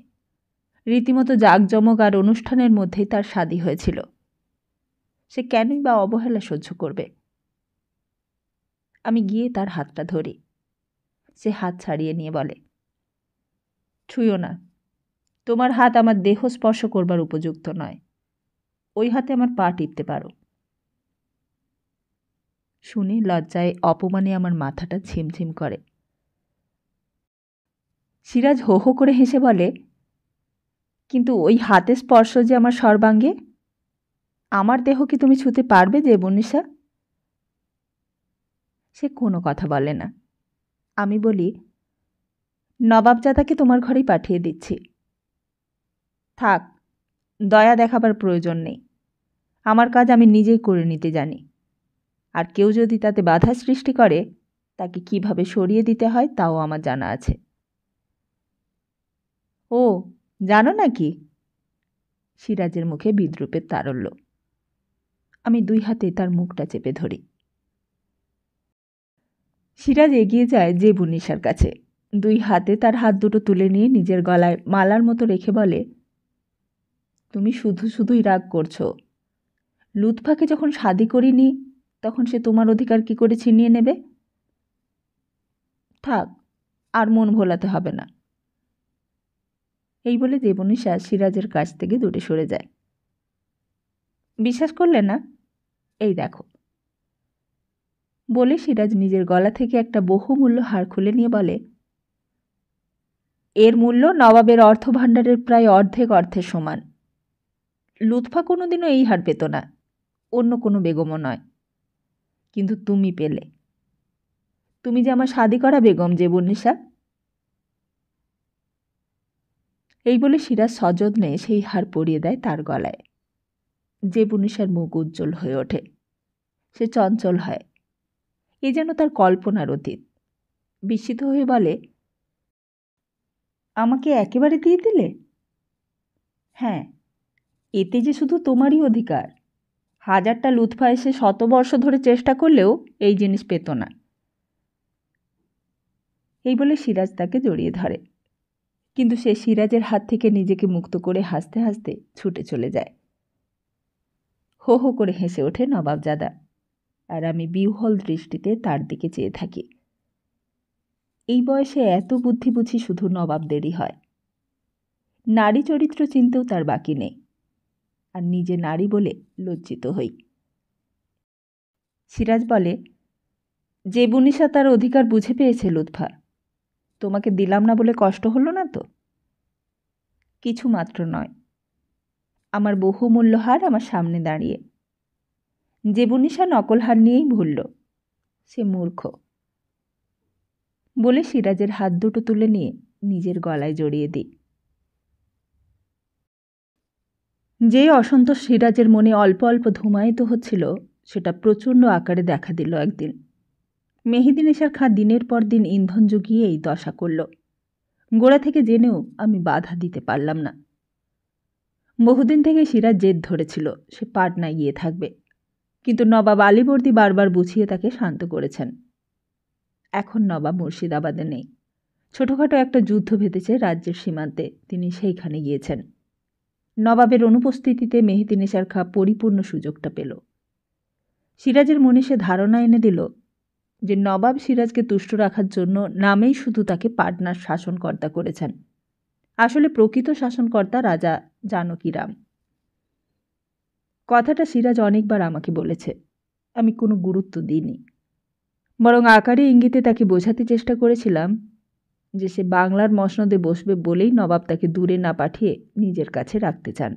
রীতিমতো জাঁকজমক আর অনুষ্ঠানের মধ্যেই তার শাদী হয়েছিল। সে কেনই বা অবহেলা সহ্য করবে? আমি গিয়ে তার হাতটা ধরি। সে হাত ছাড়িয়ে নিয়ে বলে, ছুঁয়ো না। তোমার হাত আমার দেহ স্পর্শ করবার উপযুক্ত নয়। ওই হাতে আমার পা টিপতে পারো। শুনে লজ্জায় অপমানে আমার মাথাটা ঝিমঝিম করে। সিরাজ হো হো করে হেসে বলে, কিন্তু ওই হাতে স্পর্শ যে আমার সর্বাঙ্গে। আমার দেহ কি তুমি ছুঁতে পারবে যে বনিশা? সে কোনো কথা বলে না। আমি বলি, নবাবজাদাকে তোমার ঘরেই পাঠিয়ে দিচ্ছি। থাক, দয়া দেখাবার প্রয়োজন নেই। আমার কাজ আমি নিজেই করে নিতে জানি। আর কেউ যদি তাতে বাধা সৃষ্টি করে, তাকে কিভাবে সরিয়ে দিতে হয় তাও আমার জানা আছে। ও, জানো নাকি? সিরাজের মুখে বিদ্রূপের তারল্য। আমি 2 হাতে তার মুখটা চেপে ধরি। সিরাজ এগিয়ে যায় জেবুনিসার কাছে। 2 হাতে তার হাত দুটো তুলে নিয়ে নিজের গলায় মালার মতো রেখে বলে, তুমি শুধু শুধুই রাগ করছো। লুৎফাকে যখন শাদি করিনি তখন সে তোমার অধিকার কি করে ছিনিয়ে নেবে? থাক, আর মন ভোলাতে হবে না। এই বলে দেবনিশা সিরাজের কাছ থেকে দূরে সরে যায়। বিশ্বাস করলে না? এই দেখো। বলে সিরাজ নিজের গলা থেকে একটা বহুমূল্য হার খুলে নিয়ে বলে, এর মূল্য নবাবের অর্থভাণ্ডারের প্রায় অর্ধের সমান। লুৎফা কোনোদিনও এই হার পেত না, অন্য কোনো বেগমও নয়। কিন্তু তুমি পেলে। তুমি যে আমার শাদি করা বেগম জেবুন্নিসা। এই বলে সিরাজ সযত্নে সেই হার পরিয়ে দেয় তার গলায়। জেবুন্নিসার মুখ উজ্জ্বল হয়ে ওঠে। সে চঞ্চল হয়। এ যেন তার কল্পনার অতীত। বিস্মিত হয়ে বলে, আমাকে একেবারে দিয়ে দিলে? হ্যাঁ, এতে যে শুধু তোমারই অধিকার। 1000টা লুৎফা এসে 100 বর্ষ ধরে চেষ্টা করলেও এই জিনিস পেত না। এই বলে সিরাজ তাকে জড়িয়ে ধরে। কিন্তু সে সিরাজের হাত থেকে নিজেকে মুক্ত করে হাসতে হাসতে ছুটে চলে যায়। হো হো করে হেসে ওঠে নবাবজাদা, আর আমি বিহ্বল দৃষ্টিতে তার দিকে চেয়ে থাকি। এই বয়সে এত বুদ্ধি বুঝি শুধু নবাবদেরই হয়। নারী চরিত্র চিনতেও তার বাকি নেই, আর নিজে নারী বলে লজ্জিত হই। সিরাজ বলে, যে বুনিশা তার অধিকার বুঝে পেয়েছে লুৎফা, তোমাকে দিলাম না বলে কষ্ট হলো না তো? কিছু মাত্র নয়, আমার বহুমূল্য হার আমার সামনে দাঁড়িয়ে। যে বুনিশা নকল হার নিয়েই ভুলল, সে মূর্খ বলে সিরাজের হাত দুটো তুলে নিয়ে নিজের গলায় জড়িয়ে দিই। যে অসন্তোষ সিরাজের মনে অল্প অল্প ধুমায়িত হচ্ছিল, সেটা প্রচণ্ড আকারে দেখা দিল একদিন। মেহেদী খাঁ দিনের পর দিন ইন্ধন জুগিয়ে এই দশা করল। গোড়া থেকে জেনেও আমি বাধা দিতে পারলাম না। বহুদিন থেকে সিরাজ জেদ ধরেছিল সে পাটনায় গিয়ে থাকবে, কিন্তু নবাব আলীবর্দী বারবার বুঝিয়ে তাকে শান্ত করেছেন। এখন নবাব মুর্শিদাবাদে নেই, ছোটোখাটো একটা যুদ্ধ বেঁধেছে রাজ্যের সীমান্তে, তিনি সেইখানে গিয়েছেন। নবাবের অনুপস্থিতিতে মেহেদী খাঁ পরিপূর্ণ সুযোগটা পেল। সিরাজের মনে সে ধারণা এনে দিল যে নবাব সিরাজকে তুষ্ট রাখার জন্য নামেই শুধু তাকে পাটনার শাসনকর্তা করেছেন, আসলে প্রকৃত শাসনকর্তা রাজা জানকীরাম। কথাটা সিরাজ অনেকবার আমাকে বলেছে, আমি কোনো গুরুত্ব দিইনি, বরং আকারে ইঙ্গিতে তাকে বোঝাতে চেষ্টা করেছিলাম যে সে বাংলার মসনদে বসবে বলেই নবাব তাকে দূরে না পাঠিয়ে নিজের কাছে রাখতে চান।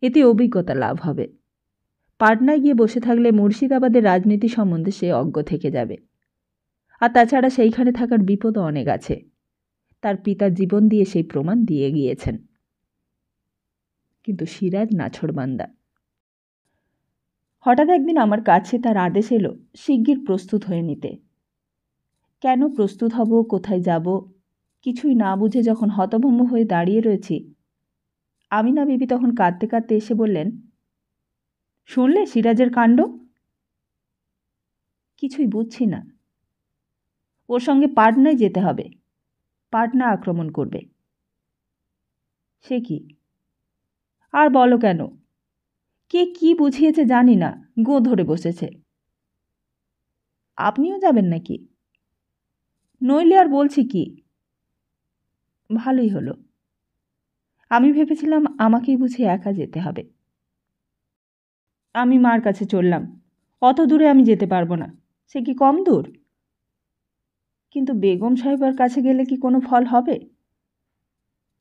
এতে অভিজ্ঞতা লাভ হবে। পাটনায় গিয়ে বসে থাকলে মুর্শিদাবাদের রাজনীতি সম্বন্ধে সে অজ্ঞ থেকে যাবে। আর তাছাড়া সেইখানে থাকার বিপদও অনেক আছে, তার পিতা জীবন দিয়ে সেই প্রমাণ দিয়ে গিয়েছেন। কিন্তু সিরাজ নাছোড়বান্দা। হঠাৎ একদিন আমার কাছে তার আদেশ এলো শিগগির প্রস্তুত হয়ে নিতে। কেন প্রস্তুত হব, কোথায় যাব, কিছুই না বুঝে যখন হতভম্ব হয়ে দাঁড়িয়ে রয়েছি, আমিনা বিবি তখন কাঁদতে কাঁদতে এসে বললেন, শুনলে সিরাজের কাণ্ড? কিছুই বুঝছি না। ওর সঙ্গে পাটনায় যেতে হবে, পাটনা আক্রমণ করবে। সে কি? আর বলো কেন, কে কি বুঝিয়েছে জানি না, গো ধরে বসেছে। আপনিও যাবেন নাকি? নইলে আর বলছি কি। ভালোই হলো, আমি ভেবেছিলাম আমাকেই বুঝি একা যেতে হবে। আমি মার কাছে চললাম, অত দূরে আমি যেতে পারবো না। সে কি কম দূর? কিন্তু বেগম সাহেবের কাছে গেলে কি কোনো ফল হবে?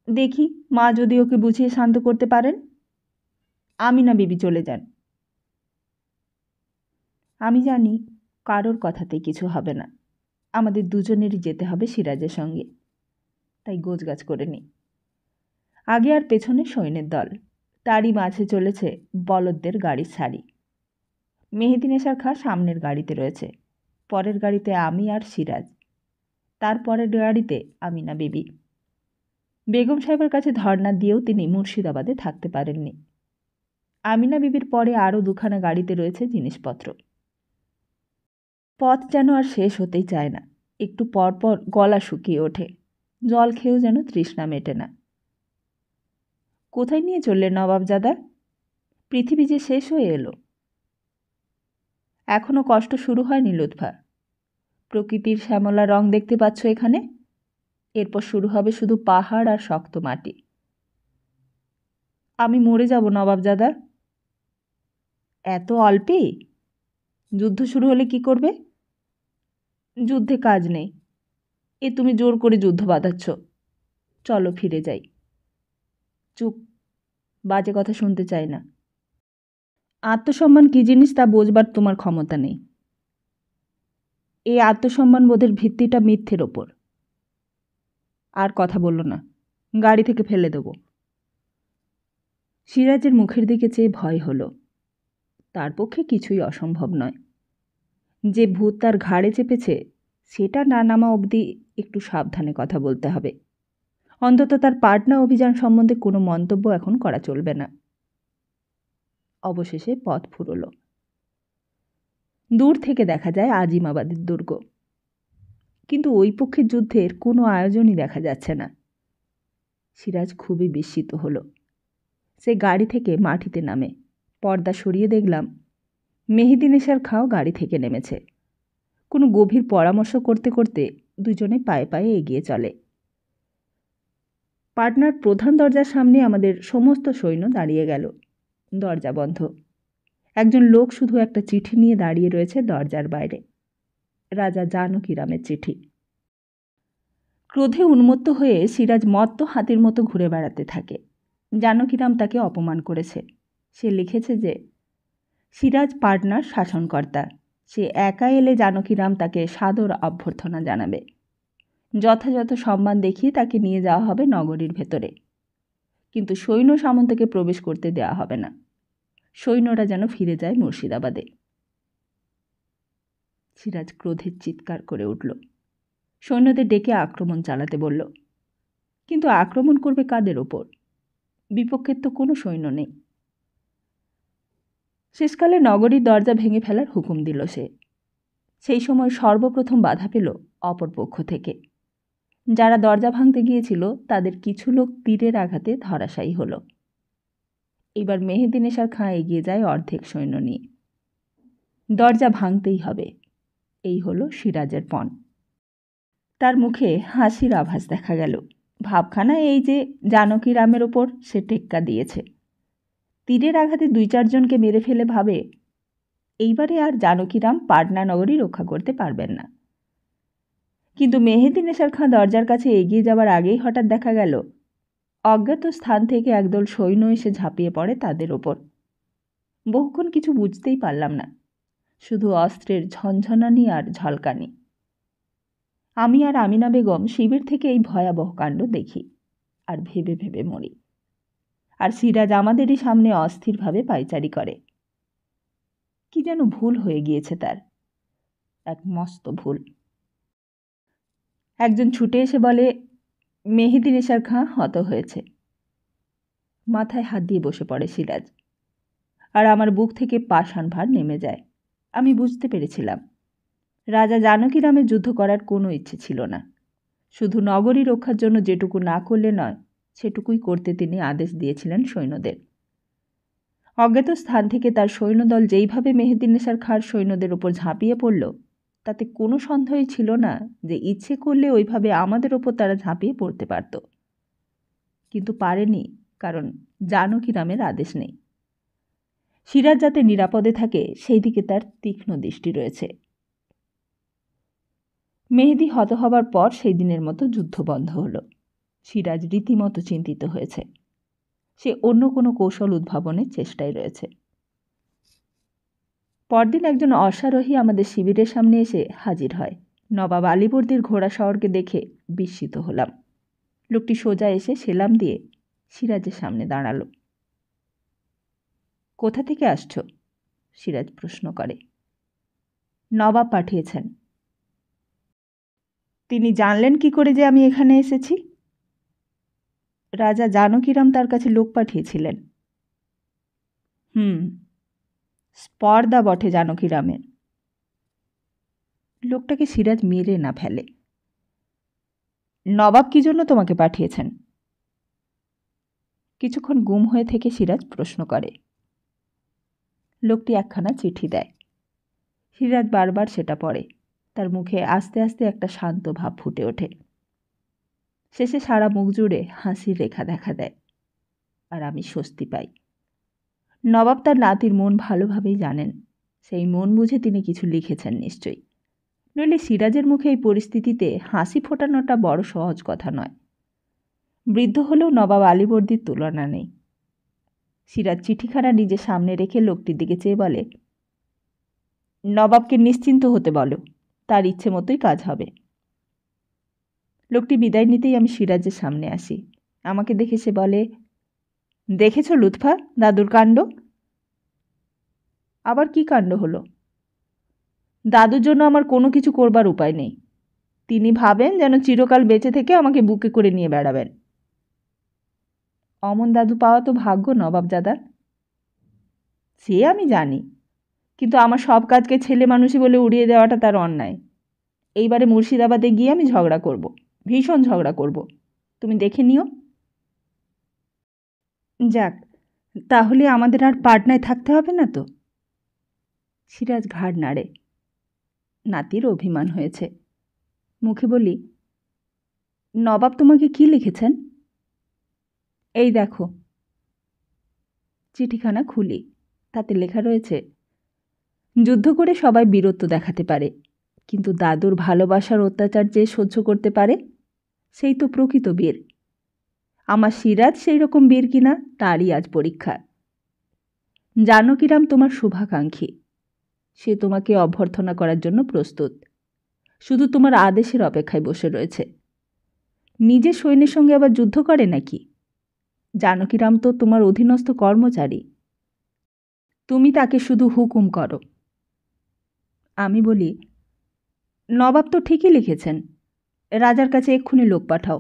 দেখি মা যদি ওকে বুঝিয়ে শান্ত করতে পারেন। আমিনা বিবি চলে যান। আমি জানি কারোর কথাতেই কিছু হবে না, আমাদের দুজনেরই যেতে হবে সিরাজের সঙ্গে। তাই গোছগাছ করে নিই। আগে আর পেছনে সৈন্যের দল, তারই মাঝে চলেছে বলদদের গাড়ির সারি। মেহেদী খাঁ সামনের গাড়িতে রয়েছে, পরের গাড়িতে আমি আর সিরাজ, তারপরের গাড়িতে আমিনা বিবি। বেগম সাহেবের কাছে ধর্ণা দিয়েও তিনি মুর্শিদাবাদে থাকতে পারেননি। আমিনা বিবির পরে আরও দুখানা গাড়িতে রয়েছে জিনিসপত্র। পথ যেন আর শেষ হতেই চায় না, একটু পর পর গলা শুকিয়ে ওঠে, জল খেয়েও যেন তৃষ্ণা মেটে না। কোথায় নিয়ে চললেন নবাবজাদা? পৃথিবী যে শেষ হয়ে এলো। এখনও কষ্ট শুরু হয়নি লুৎফা। প্রকৃতির শ্যামলা রং দেখতে পাচ্ছ এখানে, এরপর শুরু হবে শুধু পাহাড় আর শক্ত মাটি। আমি মরে যাব নবাবজাদা। এত অল্পেই? যুদ্ধ শুরু হলে কি করবে? যুদ্ধে কাজ নেই, এ তুমি জোর করে যুদ্ধ বাঁধাচ্ছ। চলো ফিরে যাই। চুপ, বাজে কথা শুনতে চাই না। আত্মসম্মান কী জিনিস তা বোঝবার তোমার ক্ষমতা নেই। এই আত্মসম্মান বোধের ভিত্তিটা মিথ্যের ওপর। আর কথা বলল না, গাড়ি থেকে ফেলে দেব। সিরাজের মুখের দিকে চেয়ে ভয় হলো। তার পক্ষে কিছুই অসম্ভব নয়। যে ভূত তার ঘাড়ে চেপেছে সেটা না নামা অবধি একটু সাবধানে কথা বলতে হবে। অন্তত তার পাটনা অভিযান সম্বন্ধে কোনো মন্তব্য এখন করা চলবে না। অবশেষে পথ ফুরল। দূর থেকে দেখা যায় আজিমাবাদের দুর্গ, কিন্তু ওই পক্ষের যুদ্ধের কোনো আয়োজনই দেখা যাচ্ছে না। সিরাজ খুবই বিস্মিত হলো। সে গাড়ি থেকে মাটিতে নামে। পর্দা সরিয়ে দেখলাম মেহেদী খাঁও গাড়ি থেকে নেমেছে। কোনো গভীর পরামর্শ করতে করতে দুজনে পায়ে পায়ে এগিয়ে চলে। পাটনার প্রধান দরজার সামনে আমাদের সমস্ত সৈন্য দাঁড়িয়ে গেল। দরজা বন্ধ। একজন লোক শুধু একটা চিঠি নিয়ে দাঁড়িয়ে রয়েছে দরজার বাইরে। রাজা জানকীরামের চিঠি। ক্রোধে উন্মত্ত হয়ে সিরাজ মত্ত হাতির মতো ঘুরে বেড়াতে থাকে। জানকীরাম তাকে অপমান করেছে। সে লিখেছে যে সিরাজ পাটনার শাসনকর্তা, সে একা এলে জানকীরাম তাকে সাদর অভ্যর্থনা জানাবে। যথাযথ সম্মান দেখিয়ে তাকে নিয়ে যাওয়া হবে নগরীর ভেতরে, কিন্তু সৈন্য সামন্তকে প্রবেশ করতে দেওয়া হবে না। সৈন্যরা যেন ফিরে যায় মুর্শিদাবাদে। সিরাজ ক্রোধের চিৎকার করে উঠল। সৈন্যদের ডেকে আক্রমণ চালাতে বলল, কিন্তু আক্রমণ করবে কাদের ওপর? বিপক্ষের তো কোনো সৈন্য নেই। শেষকালে নগরীর দরজা ভেঙে ফেলার হুকুম দিল সে। সেই সময় সর্বপ্রথম বাধা পেল অপর পক্ষ থেকে। যারা দরজা ভাঙতে গিয়েছিল তাদের কিছু লোক তীরের আঘাতে ধরাশায়ী হল। এবার মেহেদী নেশার খাঁ এগিয়ে যায় অর্ধেক সৈন্য নিয়ে। দরজা ভাঙতেই হবে, এই হলো সিরাজের পণ। তার মুখে হাসির আভাস দেখা গেল। ভাবখানা এই যে জানকীরামের ওপর সে টেক্কা দিয়েছে। তীরের আঘাতে 2-4 জনকে মেরে ফেলে ভাবে এইবারে আর জানকীরাম পাটনা নগরী রক্ষা করতে পারবেন না। কিন্তু মেহেদী নেশার খাঁ দরজার কাছে এগিয়ে যাবার আগেই হঠাৎ দেখা গেল অজ্ঞাত স্থান থেকে একদল সৈন্য এসে ঝাঁপিয়ে পড়ে তাদের ওপর। বহুক্ষণ কিছু বুঝতেই পারলাম না, শুধু অস্ত্রের ঝনঝনানি আর ঝলকানি। আমি আর আমিনা বেগম শিবির থেকে এই ভয়াবহ কাণ্ড দেখি আর ভেবে ভেবে মরি। আর সিরাজ আমাদেরই সামনে অস্থিরভাবে পায়চারি করে। কি যেন ভুল হয়ে গিয়েছে তার, এক মস্ত ভুল। একজন ছুটে এসে বলে, মেহেদী নেশার খাঁ হত হয়েছে। মাথায় হাত দিয়ে বসে পড়ে সিরাজ, আর আমার বুক থেকে পাষাণ ভার নেমে যায়। আমি বুঝতে পেরেছিলাম রাজা জানকীরামের যুদ্ধ করার কোনো ইচ্ছে ছিল না। শুধু নগরী রক্ষার জন্য যেটুকু না করলে নয় সেটুকুই করতে তিনি আদেশ দিয়েছিলেন সৈন্যদের। অজ্ঞাত স্থান থেকে তার সৈন্যদল যেইভাবে মেহেদী নেশার খাঁর সৈন্যদের ওপর ঝাঁপিয়ে পড়ল, তাতে কোনো সন্দেহই ছিল না যে ইচ্ছে করলে ওইভাবে আমাদের ওপর তারা ঝাঁপিয়ে পড়তে পারত। কিন্তু পারেনি, কারণ জানকীরামের আদেশ নেই। সিরাজ যাতে নিরাপদে থাকে সেই দিকে তার তীক্ষ্ণ দৃষ্টি রয়েছে। মেহেদী হত হবার পর সেই দিনের মতো যুদ্ধ বন্ধ হলো। সিরাজ রীতিমতো চিন্তিত হয়েছে। সে অন্য কোনো কৌশল উদ্ভাবনের চেষ্টায় রয়েছে। পরদিন একজন অশ্বারোহী আমাদের শিবিরের সামনে এসে হাজির হয়। নবাব আলীবর্দীর ঘোড়া শহরকে দেখে বিস্মিত হলাম। লোকটি সোজা এসে সেলাম দিয়ে সিরাজের সামনে দাঁড়াল। কোথা থেকে আসছো? সিরাজ প্রশ্ন করে। নবাব পাঠিয়েছেন। তিনি জানলেন কি করে যে আমি এখানে এসেছি? রাজা জানকীরাম তার কাছে লোক পাঠিয়েছিলেন। স্পর্ধা বটে জানকীরামের। লোকটাকে সিরাজ মেরে না ফেলে। নবাব কি জন্য তোমাকে পাঠিয়েছেন? কিছুক্ষণ গুম হয়ে থেকে সিরাজ প্রশ্ন করে। লোকটি একখানা চিঠি দেয়। সিরাজ বারবার সেটা পড়ে। তার মুখে আস্তে আস্তে একটা শান্ত ভাব ফুটে ওঠে। শেষে সারা মুখ জুড়ে হাসির রেখা দেখা দেয়, আর আমি স্বস্তি পাই। নবাব তার নাতির মন ভালোভাবেই জানেন। সেই মন বুঝে তিনি কিছু লিখেছেন নিশ্চয়ই, নইলে সিরাজের মুখে এই পরিস্থিতিতে হাসি ফোটানোটা বড় সহজ কথা নয়। বৃদ্ধ হলেও নবাব আলীবর্দীর তুলনা নেই। সিরাজ চিঠিখানা নিজের সামনে রেখে লোকটির দিকে চেয়ে বলে, নবাবকে নিশ্চিন্ত হতে বলো, তার ইচ্ছে মতোই কাজ হবে। লোকটি বিদায় নিতেই আমি সিরাজের সামনে আসি। আমাকে দেখে সে বলে, দেখেছ লুৎফা দাদুর কাণ্ড? আবার কি কাণ্ড হলো? দাদুর জন্য আমার কোনো কিছু করবার উপায় নেই। তিনি ভাবেন যেন চিরকাল বেঁচে থেকে আমাকে বুকে করে নিয়ে বেড়াবেন। অমন দাদু পাওয়া তো ভাগ্য নবাবজাদার। সে আমি জানি, কিন্তু আমার সব কাজকে ছেলে মানুষই বলে উড়িয়ে দেওয়াটা তার অন্যায়। এইবারে মুর্শিদাবাদে গিয়ে আমি ঝগড়া করব, ভীষণ ঝগড়া করব। তুমি দেখে নিও। যাক, তাহলে আমাদের আর পাটনায় থাকতে হবে না তো? সিরাজ ঘাড় নাড়ে। নাতির অভিমান হয়েছে। মুখে বলি, নবাব তোমাকে কি লিখেছেন? এই দেখো। চিঠিখানা খুলি। তাতে লেখা রয়েছে, যুদ্ধ করে সবাই বীরত্ব দেখাতে পারে, কিন্তু দাদুর ভালোবাসার অত্যাচার যে সহ্য করতে পারে সেই তো প্রকৃত বীর। আমার সিরাজ সেই রকম বীর কিনা তারই আজ পরীক্ষা। জানকীরাম তোমার শুভাকাঙ্ক্ষী। সে তোমাকে অভ্যর্থনা করার জন্য প্রস্তুত, শুধু তোমার আদেশের অপেক্ষায় বসে রয়েছে। নিজের সৈন্যের সঙ্গে আবার যুদ্ধ করে নাকি? জানকীরাম তো তোমার অধীনস্থ কর্মচারী, তুমি তাকে শুধু হুকুম করো। আমি বলি, নবাব তো ঠিকই লিখেছেন, রাজার কাছে এক্ষুনি লোক পাঠাও।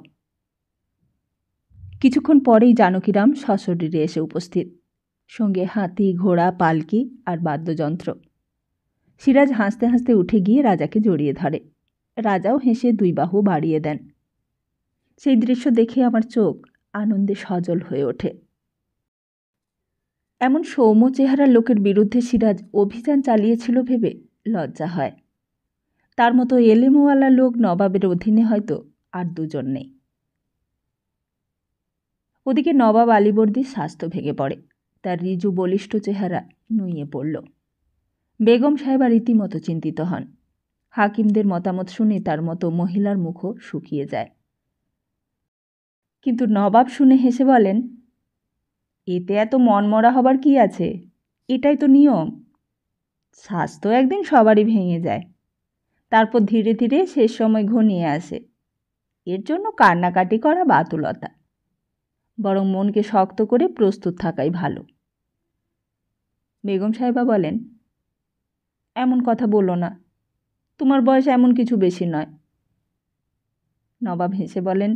কিছুক্ষণ পরেই জানকীরাম সশরীরে এসে উপস্থিত, সঙ্গে হাতি, ঘোড়া, পালকি আর বাদ্যযন্ত্র। সিরাজ হাসতে হাসতে উঠে গিয়ে রাজাকে জড়িয়ে ধরে। রাজাও হেসে দুই বাহু বাড়িয়ে দেন। সেই দৃশ্য দেখে আমার চোখ আনন্দে সজল হয়ে ওঠে। এমন সৌম্য চেহারার লোকের বিরুদ্ধে সিরাজ অভিযান চালিয়েছিল ভেবে লজ্জা হয়। তার মতো এলেমওয়ালা লোক নবাবের অধীনে হয়তো আর দুজন নেই। ওদিকে নবাব আলীবর্দীর স্বাস্থ্য ভেঙে পড়ে। তার রিজু বলিষ্ঠ চেহারা নুইয়ে পড়ল। বেগম সাহেবা রীতিমতো চিন্তিত হন। হাকিমদের মতামত শুনে তার মতো মহিলার মুখও শুকিয়ে যায়। কিন্তু নবাব শুনে হেসে বলেন, এতে এত মনমরা হবার কি আছে? এটাই তো নিয়ম। স্বাস্থ্য একদিন সবারই ভেঙে যায়, তারপর ধীরে ধীরে শেষ সময় ঘনিয়ে আসে। এর জন্য কান্নাকাটি করা বাতুলতা, বরং মনকে শক্ত করে প্রস্তুত থাকাই ভালো। বেগম সাহেবা বলেন, এমন কথা বলো না, তোমার বয়স এমন কিছু বেশি নয়। নবাব হেসে বলেন,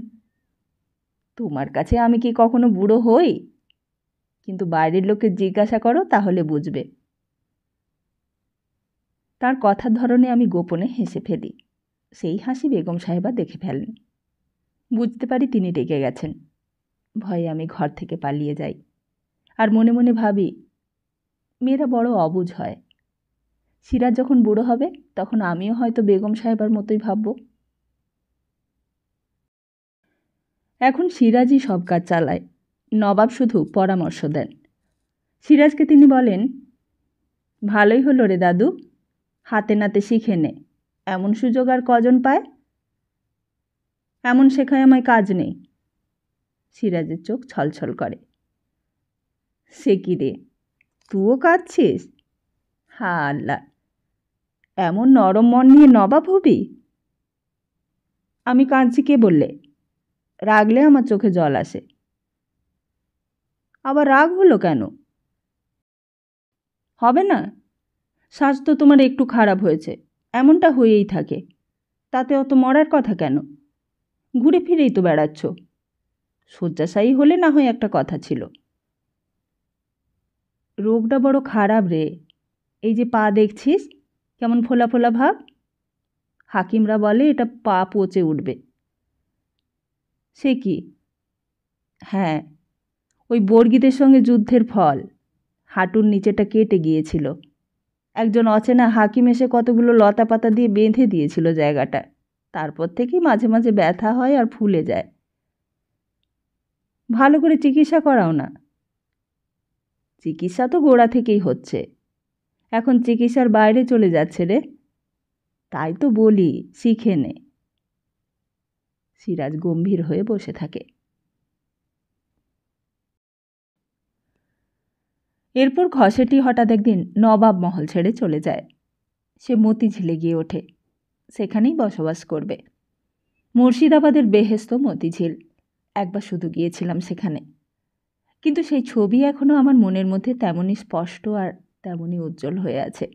তোমার কাছে আমি কি কখনো বুড়ো হই? কিন্তু বাইরের লোককে জিজ্ঞাসা করো, তাহলে বুঝবে। তার কথার ধরনে আমি গোপনে হেসে ফেলি। সেই হাসি বেগম সাহেবা দেখে ফেলেন। বুঝতে পারি তিনি রেগে গেছেন। ভয়ে আমি ঘর থেকে পালিয়ে যাই, আর মনে মনে ভাবি, মেয়েরা বড় অবুঝ হয়। সিরাজ যখন বুড়ো হবে তখন আমিও হয়তো বেগম সাহেবার মতোই ভাবব। এখন সিরাজই সব কাজ চালায়, নবাব শুধু পরামর্শ দেন। সিরাজকে তিনি বলেন, ভালোই হলো রে দাদু, হাতে নাতে শিখে নে। এমন সুযোগ আর কজন পায়? এমন শেখায় আমায় কাজ নেই। সিরাজের চোখ ছলছল করে। সে কি রে, তুইও কাঁদছিস? হা আল্লাহ, এমন নরম মন নিয়ে নবাব হবি? আমি কাঁদছি কে বললে? রাগলে আমার চোখে জল আসে। আবার রাগ হলো কেন? হবে না? স্বাস্থ্য তোমার একটু খারাপ হয়েছে, এমনটা হয়েই থাকে, তাতে অত মরার কথা কেন? ঘুরে ফিরেই তো বেড়াচ্ছ। শয্যাশায়ী হলে না হয় একটা কথা ছিল। রোগটা বড় খারাপ রে। এই যে পা দেখছিস কেমন ফোলা ফোলা ভাব, হাকিমরা বলে এটা পা পচে উঠবে। সে কি? হ্যাঁ, ওই বর্গীদের সঙ্গে যুদ্ধের ফল। হাঁটুর নিচেটা কেটে গিয়েছিল। একজন অচেনা হাকিম এসে কতগুলো লতা পাতা দিয়ে বেঁধে দিয়েছিল জায়গাটা। তারপর থেকেই মাঝে মাঝে ব্যথা হয় আর ফুলে যায়। ভালো করে চিকিৎসা করাও না। চিকিৎসা তো গোড়া থেকেই হচ্ছে, এখন চিকিৎসার বাইরে চলে যাচ্ছে রে। তাই তো বলি, শিখে নে। সিরাজ গম্ভীর হয়ে বসে থাকে। এরপর ঘসেটি হঠাৎ একদিন নবাব মহল ছেড়ে চলে যায়। সে মতিঝিলে গিয়ে ওঠে, সেখানেই বসবাস করবে। মুর্শিদাবাদের বেহেস্ত মতিঝিল। একবার শুধু গিয়েছিলাম সেখানে, কিন্তু সেই ছবি এখনও আমার মনের মধ্যে তেমনই স্পষ্ট আর তেমনই উজ্জ্বল হয়ে আছে।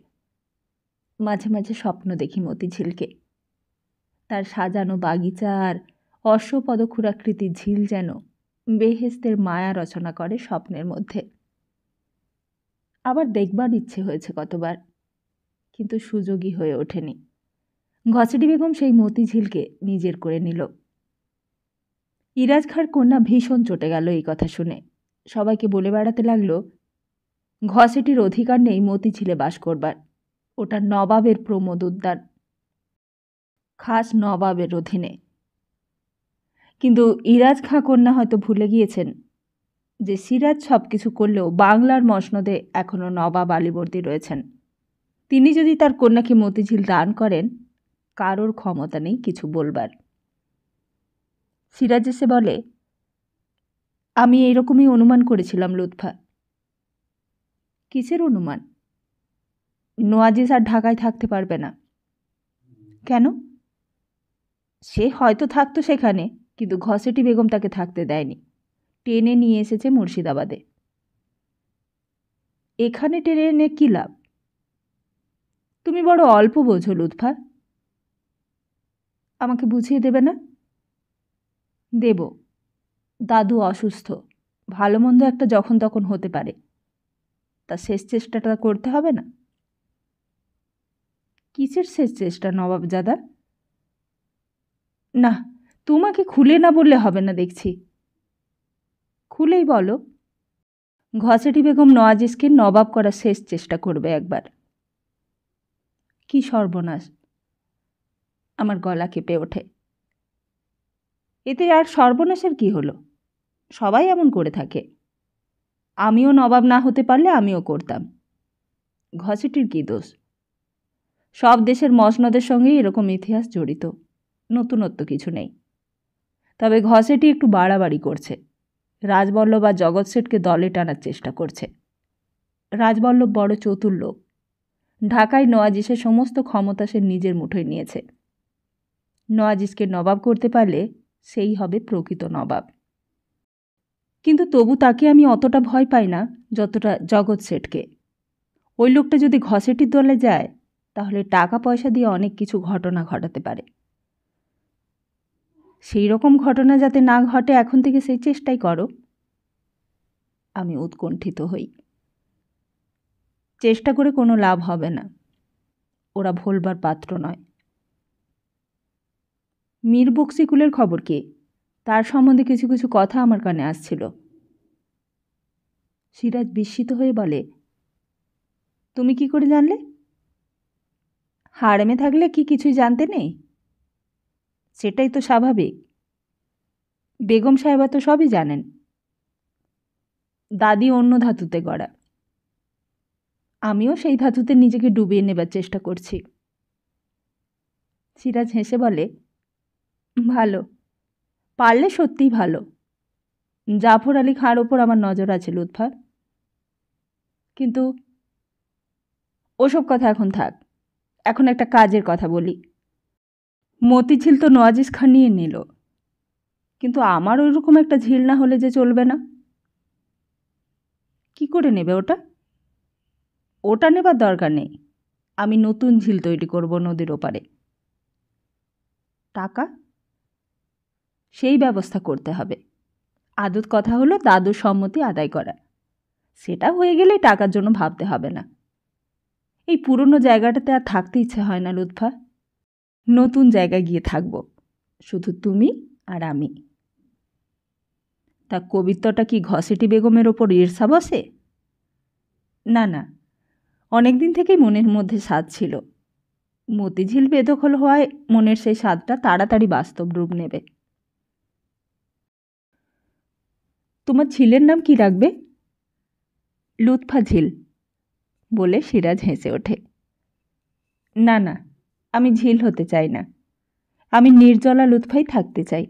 মাঝে মাঝে স্বপ্ন দেখি মতিঝিলকে। তার সাজানো বাগিচা আর অশ্বপদক্ষুরাকৃতির ঝিল যেন বেহেস্তের মায়া রচনা করে স্বপ্নের মধ্যে। আবার দেখবার ইচ্ছে হয়েছে কতবার, কিন্তু সুযোগই হয়ে ওঠেনি। ঘসেটি বেগম সেই মতিঝিলকে নিজের করে নিল। ইরাজ খাঁর কন্যা ভীষণ চটে গেল এই কথা শুনে। সবাইকে বলে বেড়াতে লাগলো, ঘসেটির অধিকার নেই মতিঝিলে বাস করবার। ওটা নবাবের প্রমোদ উদ্যান, খাস নবাবের অধীনে। কিন্তু ইরাজ খাঁ কন্যা হয়তো ভুলে গিয়েছেন, যে সিরাজ সব কিছু করলেও বাংলার মসনদে এখনও নবাব আলীবর্দী রয়েছেন। তিনি যদি তার কন্যাকে মতিঝিল দান করেন, কারোর ক্ষমতা নেই কিছু বলবার। সিরাজ এসে বলে, আমি এইরকমই অনুমান করেছিলাম লুৎফা। কিসের অনুমান? নোয়াজিস আর ঢাকায় থাকতে পারবে না। কেন? সে হয়তো থাকতো সেখানে, কিন্তু ঘসেটি বেগম তাকে থাকতে দেয়নি, টেনে নিয়ে এসেছে মুর্শিদাবাদে। এখানে টেনে এনে কী লাভ? তুমি বড় অল্প বোঝো লুৎফা। আমাকে বুঝিয়ে দেবে না? দেব। দাদু অসুস্থ, ভালো মন্দ একটা যখন তখন হতে পারে, তা শেষ চেষ্টাটা করতে হবে না? কিসের শেষ চেষ্টা নবাবজাদা? না, তোমাকে খুলে না বললে হবে না দেখছি। খুলেই বলো। ঘসেটি বেগম নওয়াজিসকে নবাব করার শেষ চেষ্টা করবে একবার। কি সর্বনাশ! আমার গলা কেঁপে ওঠে। এতে আর সর্বনাশের কি হলো? সবাই এমন করে থাকে। আমিও নবাব না হতে পারলে আমিও করতাম। ঘসেটির কী দোষ? সব দেশের মসনদের সঙ্গেই এরকম ইতিহাস জড়িত, নতুনত্ব কিছু নেই। তবে ঘসেটি একটু বাড়াবাড়ি করছে। রাজবল্লভ আর জগৎ শেঠকে দলে টানার চেষ্টা করছে। রাজবল্লভ বড় চতুর লোক। ঢাকায় নওয়াজিসের সমস্ত ক্ষমতা সে নিজের মুঠোয় নিয়েছে। নওয়াজিসকে নবাব করতে পারলে সেই হবে প্রকৃত নবাব। কিন্তু তবু তাকে আমি অতটা ভয় পাই না যতটা জগৎ শেঠকে। ওই লোকটা যদি ঘসেটির দলে যায়, তাহলে টাকা পয়সা দিয়ে অনেক কিছু ঘটনা ঘটাতে পারে। সেই রকম ঘটনা যাতে না ঘটে এখন থেকে সেই চেষ্টাই করো। আমি উৎকণ্ঠিত হই। চেষ্টা করে কোনো লাভ হবে না, ওরা ভোলবার পাত্র নয়। মীর বক্সিকুলের খবর কি? তার সম্বন্ধে কিছু কিছু কথা আমার কানে আসছিল। সিরাজ বিস্মিত হয়ে বলে, তুমি কি করে জানলে? হারেমে থাকলে কি কিছুই জানতে নেই? সেটাই তো স্বাভাবিক। বেগম সাহেবা তো সবই জানেন। দাদি অন্য ধাতুতে গড়া, আমিও সেই ধাতুতে নিজেকে ডুবিয়ে নেবার চেষ্টা করছি। সিরাজ হেসে বলে, ভালো, পারলে সত্যিই ভালো। জাফর আলী খাঁর ওপর আমার নজর আছে লুৎফা। কিন্তু ওসব কথা এখন থাক, এখন একটা কাজের কথা বলি। মতিঝিল তো নওয়াজিস খান নিয়ে নিল, কিন্তু আমার ওইরকম একটা ঝিল না হলে যে চলবে না। কি করে নেবে ওটা? ওটা নেবার দরকার নেই, আমি নতুন ঝিল তৈরি করব নদীর ওপারে। টাকা? সেই ব্যবস্থা করতে হবে। আদত কথা হলো দাদুর সম্মতি আদায় করা। সেটা হয়ে গেলেই টাকার জন্য ভাবতে হবে না। এই পুরনো জায়গাটাতে আর থাকতে ইচ্ছে হয় না লুৎফা। নতুন জায়গায় গিয়ে থাকব, শুধু তুমি আর আমি। তা কবিত্বটা কি ঘসেটি বেগমের ওপর ঈর্ষা বসে? না না, অনেক দিন থেকেই মনের মধ্যে স্বাদ ছিল। মতিঝিল বেদখল হওয়ায় মনের সেই স্বাদটা তাড়াতাড়ি বাস্তব রূপ নেবে। তোমার ঝিলের নাম কি রাখবে? লুৎফা ঝিল, বলে সিরাজ হেসে ওঠে। না না, আমি ঝিল হতে চাই না, আমি নির্জলা লুৎফাই থাকতে চাই।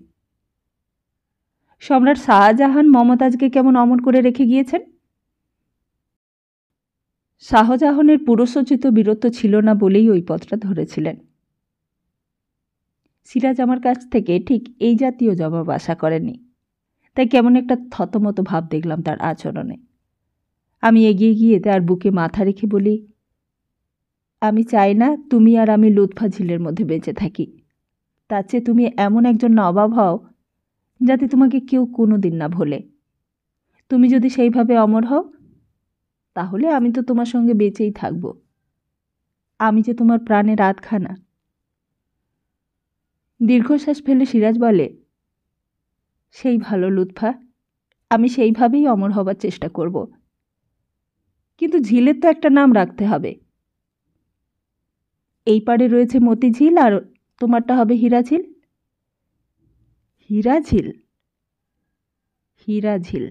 সম্রাট শাহজাহান মমতাজকে কেমন অমর করে রেখে গিয়েছেন? শাহজাহানের পুরুষোচিত বীরত্ব ছিল না বলেই ওই পথটা ধরেছিলেন। সিরাজ আমার কাছ থেকে ঠিক এই জাতীয় জবাব আশা করেনি, তাই কেমন একটা থতমত ভাব দেখলাম তার আচরণে। আমি এগিয়ে গিয়ে তার বুকে মাথা রেখে বলি, আমি চাই না তুমি আর আমি লুৎফা ঝিলের মধ্যে বেঁচে থাকি। তার চেয়ে তুমি এমন একজন নবাব হও যাতে তোমাকে কেউ কোনো দিন না ভোলে। তুমি যদি সেইভাবে অমর হও, তাহলে আমি তো তোমার সঙ্গে বেঁচেই থাকব। আমি যে তোমার প্রাণের আধখানা। দীর্ঘশ্বাস ফেলে সিরাজ বলে, সেই ভালো লুৎফা, আমি সেইভাবেই অমর হবার চেষ্টা করব। কিন্তু ঝিলের তো একটা নাম রাখতে হবে। এই পাড়ে রয়েছে মতিঝিল, আর তোমারটা হবে হীরাঝিল। হীরাঝিল? হীরাঝিল।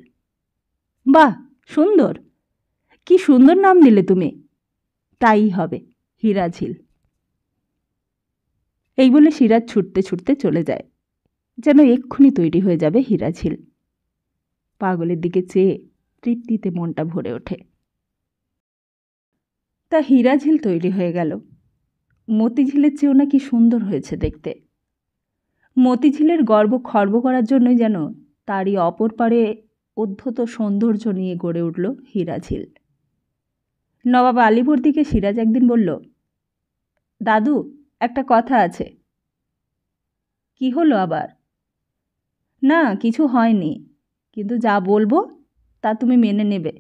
বাহ, সুন্দর, কি সুন্দর নাম দিলে তুমি। তাই হবে, হীরাঝিল। এই বলে সিরাজ ছুটতে ছুটতে চলে যায়, যেন এক্ষুনি তৈরি হয়ে যাবে হীরাঝিল। পাগলের দিকে চেয়ে তৃপ্তিতে মনটা ভরে ওঠে। তা হীরাঝিল তৈরি হয়ে গেল। মতিঝিলের চেয়েও নাকি সুন্দর হয়েছে দেখতে। মতিঝিলের গর্ব খর্ব করার জন্যই যেন তারই অপর পারে অদ্ভুত সৌন্দর্য নিয়ে গড়ে উঠল হীরাঝিল। নবাব আলীবর্দীকে সিরাজ একদিন বলল, দাদু, একটা কথা আছে। কি হলো আবার? না, কিছু হয়নি, কিন্তু যা বলবো তা তুমি মেনে নেবে।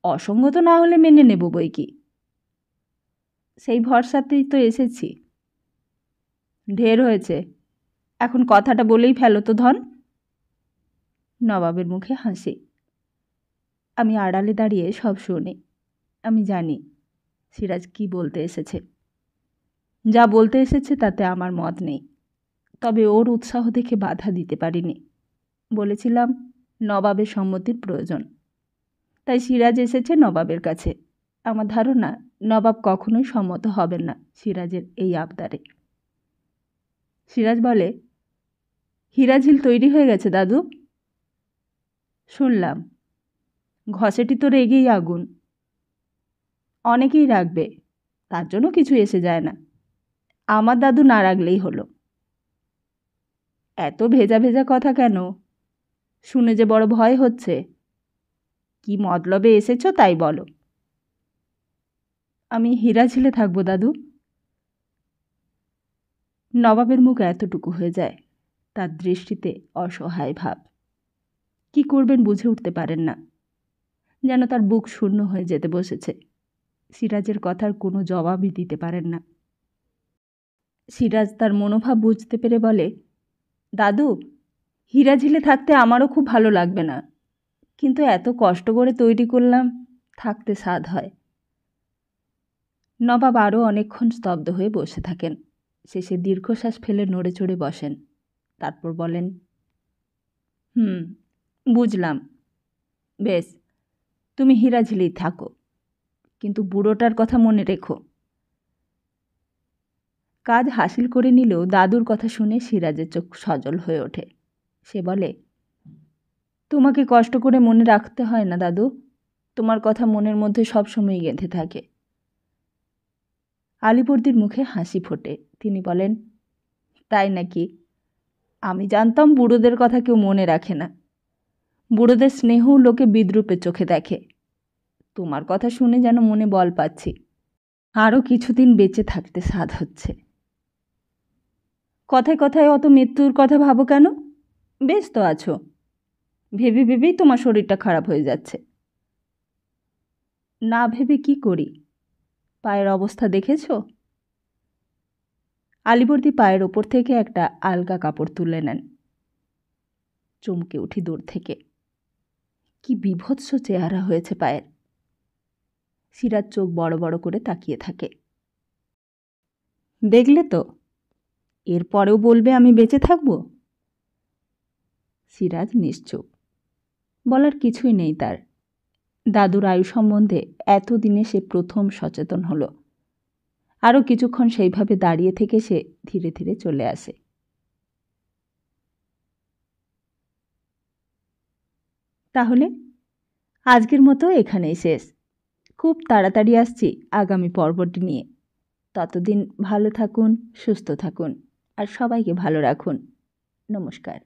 অসঙ্গত না হলে মেনে নেব বই কি। সেই ভরসাতেই তো এসেছি। ঢের হয়েছে, এখন কথাটা বলেই ফেলো তো ধন। নবাবের মুখে হাসি। আমি আড়ালে দাঁড়িয়ে সব শুনি। আমি জানি সিরাজ কি বলতে এসেছে। যা বলতে এসেছে তাতে আমার মত নেই, তবে ওর উৎসাহ দেখে বাধা দিতে পারিনি। বলেছিলাম নবাবের সম্মতির প্রয়োজন, তাই সিরাজ এসেছে নবাবের কাছে। আমার ধারণা নবাব কখনোই সম্মত হবেন না সিরাজের এই আবদারে। সিরাজ বলে, হীরাঝিল তৈরি হয়ে গেছে দাদু। শুনলাম। ঘষেটি তো রেগেই আগুন। অনেকেই রাখবে, তার জন্য কিছু এসে যায় না। আমার দাদু না রাখলেই হলো। এত ভেজা ভেজা কথা কেন? শুনে যে বড় ভয় হচ্ছে। কি মতলবে এসেছো তাই বলো। আমি হীরাঝিলে থাকবো দাদু। নবাবের মুখ এতটুকু হয়ে যায়, তার দৃষ্টিতে অসহায় ভাব। কি করবেন বুঝে উঠতে পারেন না, যেন তার বুক শূন্য হয়ে যেতে বসেছে। সিরাজের কথার কোনো জবাবই দিতে পারেন না। সিরাজ তার মনোভাব বুঝতে পেরে বলে, দাদু, হীরাঝিলে থাকতে আমারও খুব ভালো লাগবে না, কিন্তু এত কষ্ট করে তৈরি করলাম, থাকতে স্বাদ হয়। নবাব আরও অনেকক্ষণ স্তব্ধ হয়ে বসে থাকেন। শেষে দীর্ঘশ্বাস ফেলে নড়ে চড়ে বসেন। তারপর বলেন, বুঝলাম। বেশ, তুমি হীরাঝিলেই থাকো, কিন্তু বুড়োটার কথা মনে রেখো। কাজ হাসিল করে নিলেও দাদুর কথা শুনে সিরাজের চোখ সজল হয়ে ওঠে। সে বলে, তোমাকে কষ্ট করে মনে রাখতে হয় না দাদু, তোমার কথা মনের মধ্যে সবসময় গেঁথে থাকে। আলীবর্দীর মুখে হাসি ফোটে। তিনি বলেন, তাই নাকি? আমি জানতাম বুড়োদের কথা কেউ মনে রাখে না। বুড়োদের স্নেহও লোকে বিদ্রূপের চোখে দেখে। তোমার কথা শুনে যেন মনে বল পাচ্ছি। আরও কিছুদিন বেঁচে থাকতে স্বাদ হচ্ছে। কথায় কথায় অত মৃত্যুর কথা ভাবো কেন? বেশ তো আছো। ভেবে ভেবেই তোমার শরীরটা খারাপ হয়ে যাচ্ছে। না ভেবে কি করি? পায়ের অবস্থা দেখেছ? আলীবর্দী পায়ের ওপর থেকে একটা আলগা কাপড় তুলে নেন। চমকে উঠি দূর থেকে। কি বিভৎস চেহারা হয়েছে পায়ের। সিরাজ চোখ বড় বড় করে তাকিয়ে থাকে। দেখলে তো, এরপরেও বলবে আমি বেঁচে থাকব? সিরাজ নিশ্চুপ। বলার কিছুই নেই তার। দাদুর আয়ু সম্বন্ধে এতদিনে সে প্রথম সচেতন হলো। আরও কিছুক্ষণ সেইভাবে দাঁড়িয়ে থেকে সে ধীরে ধীরে চলে আসে। তাহলে আজকের মতো এখানেই শেষ। খুব তাড়াতাড়ি আসছি আগামী পর্বটি নিয়ে। ততদিন ভালো থাকুন, সুস্থ থাকুন, আর সবাইকে ভালো রাখুন। নমস্কার।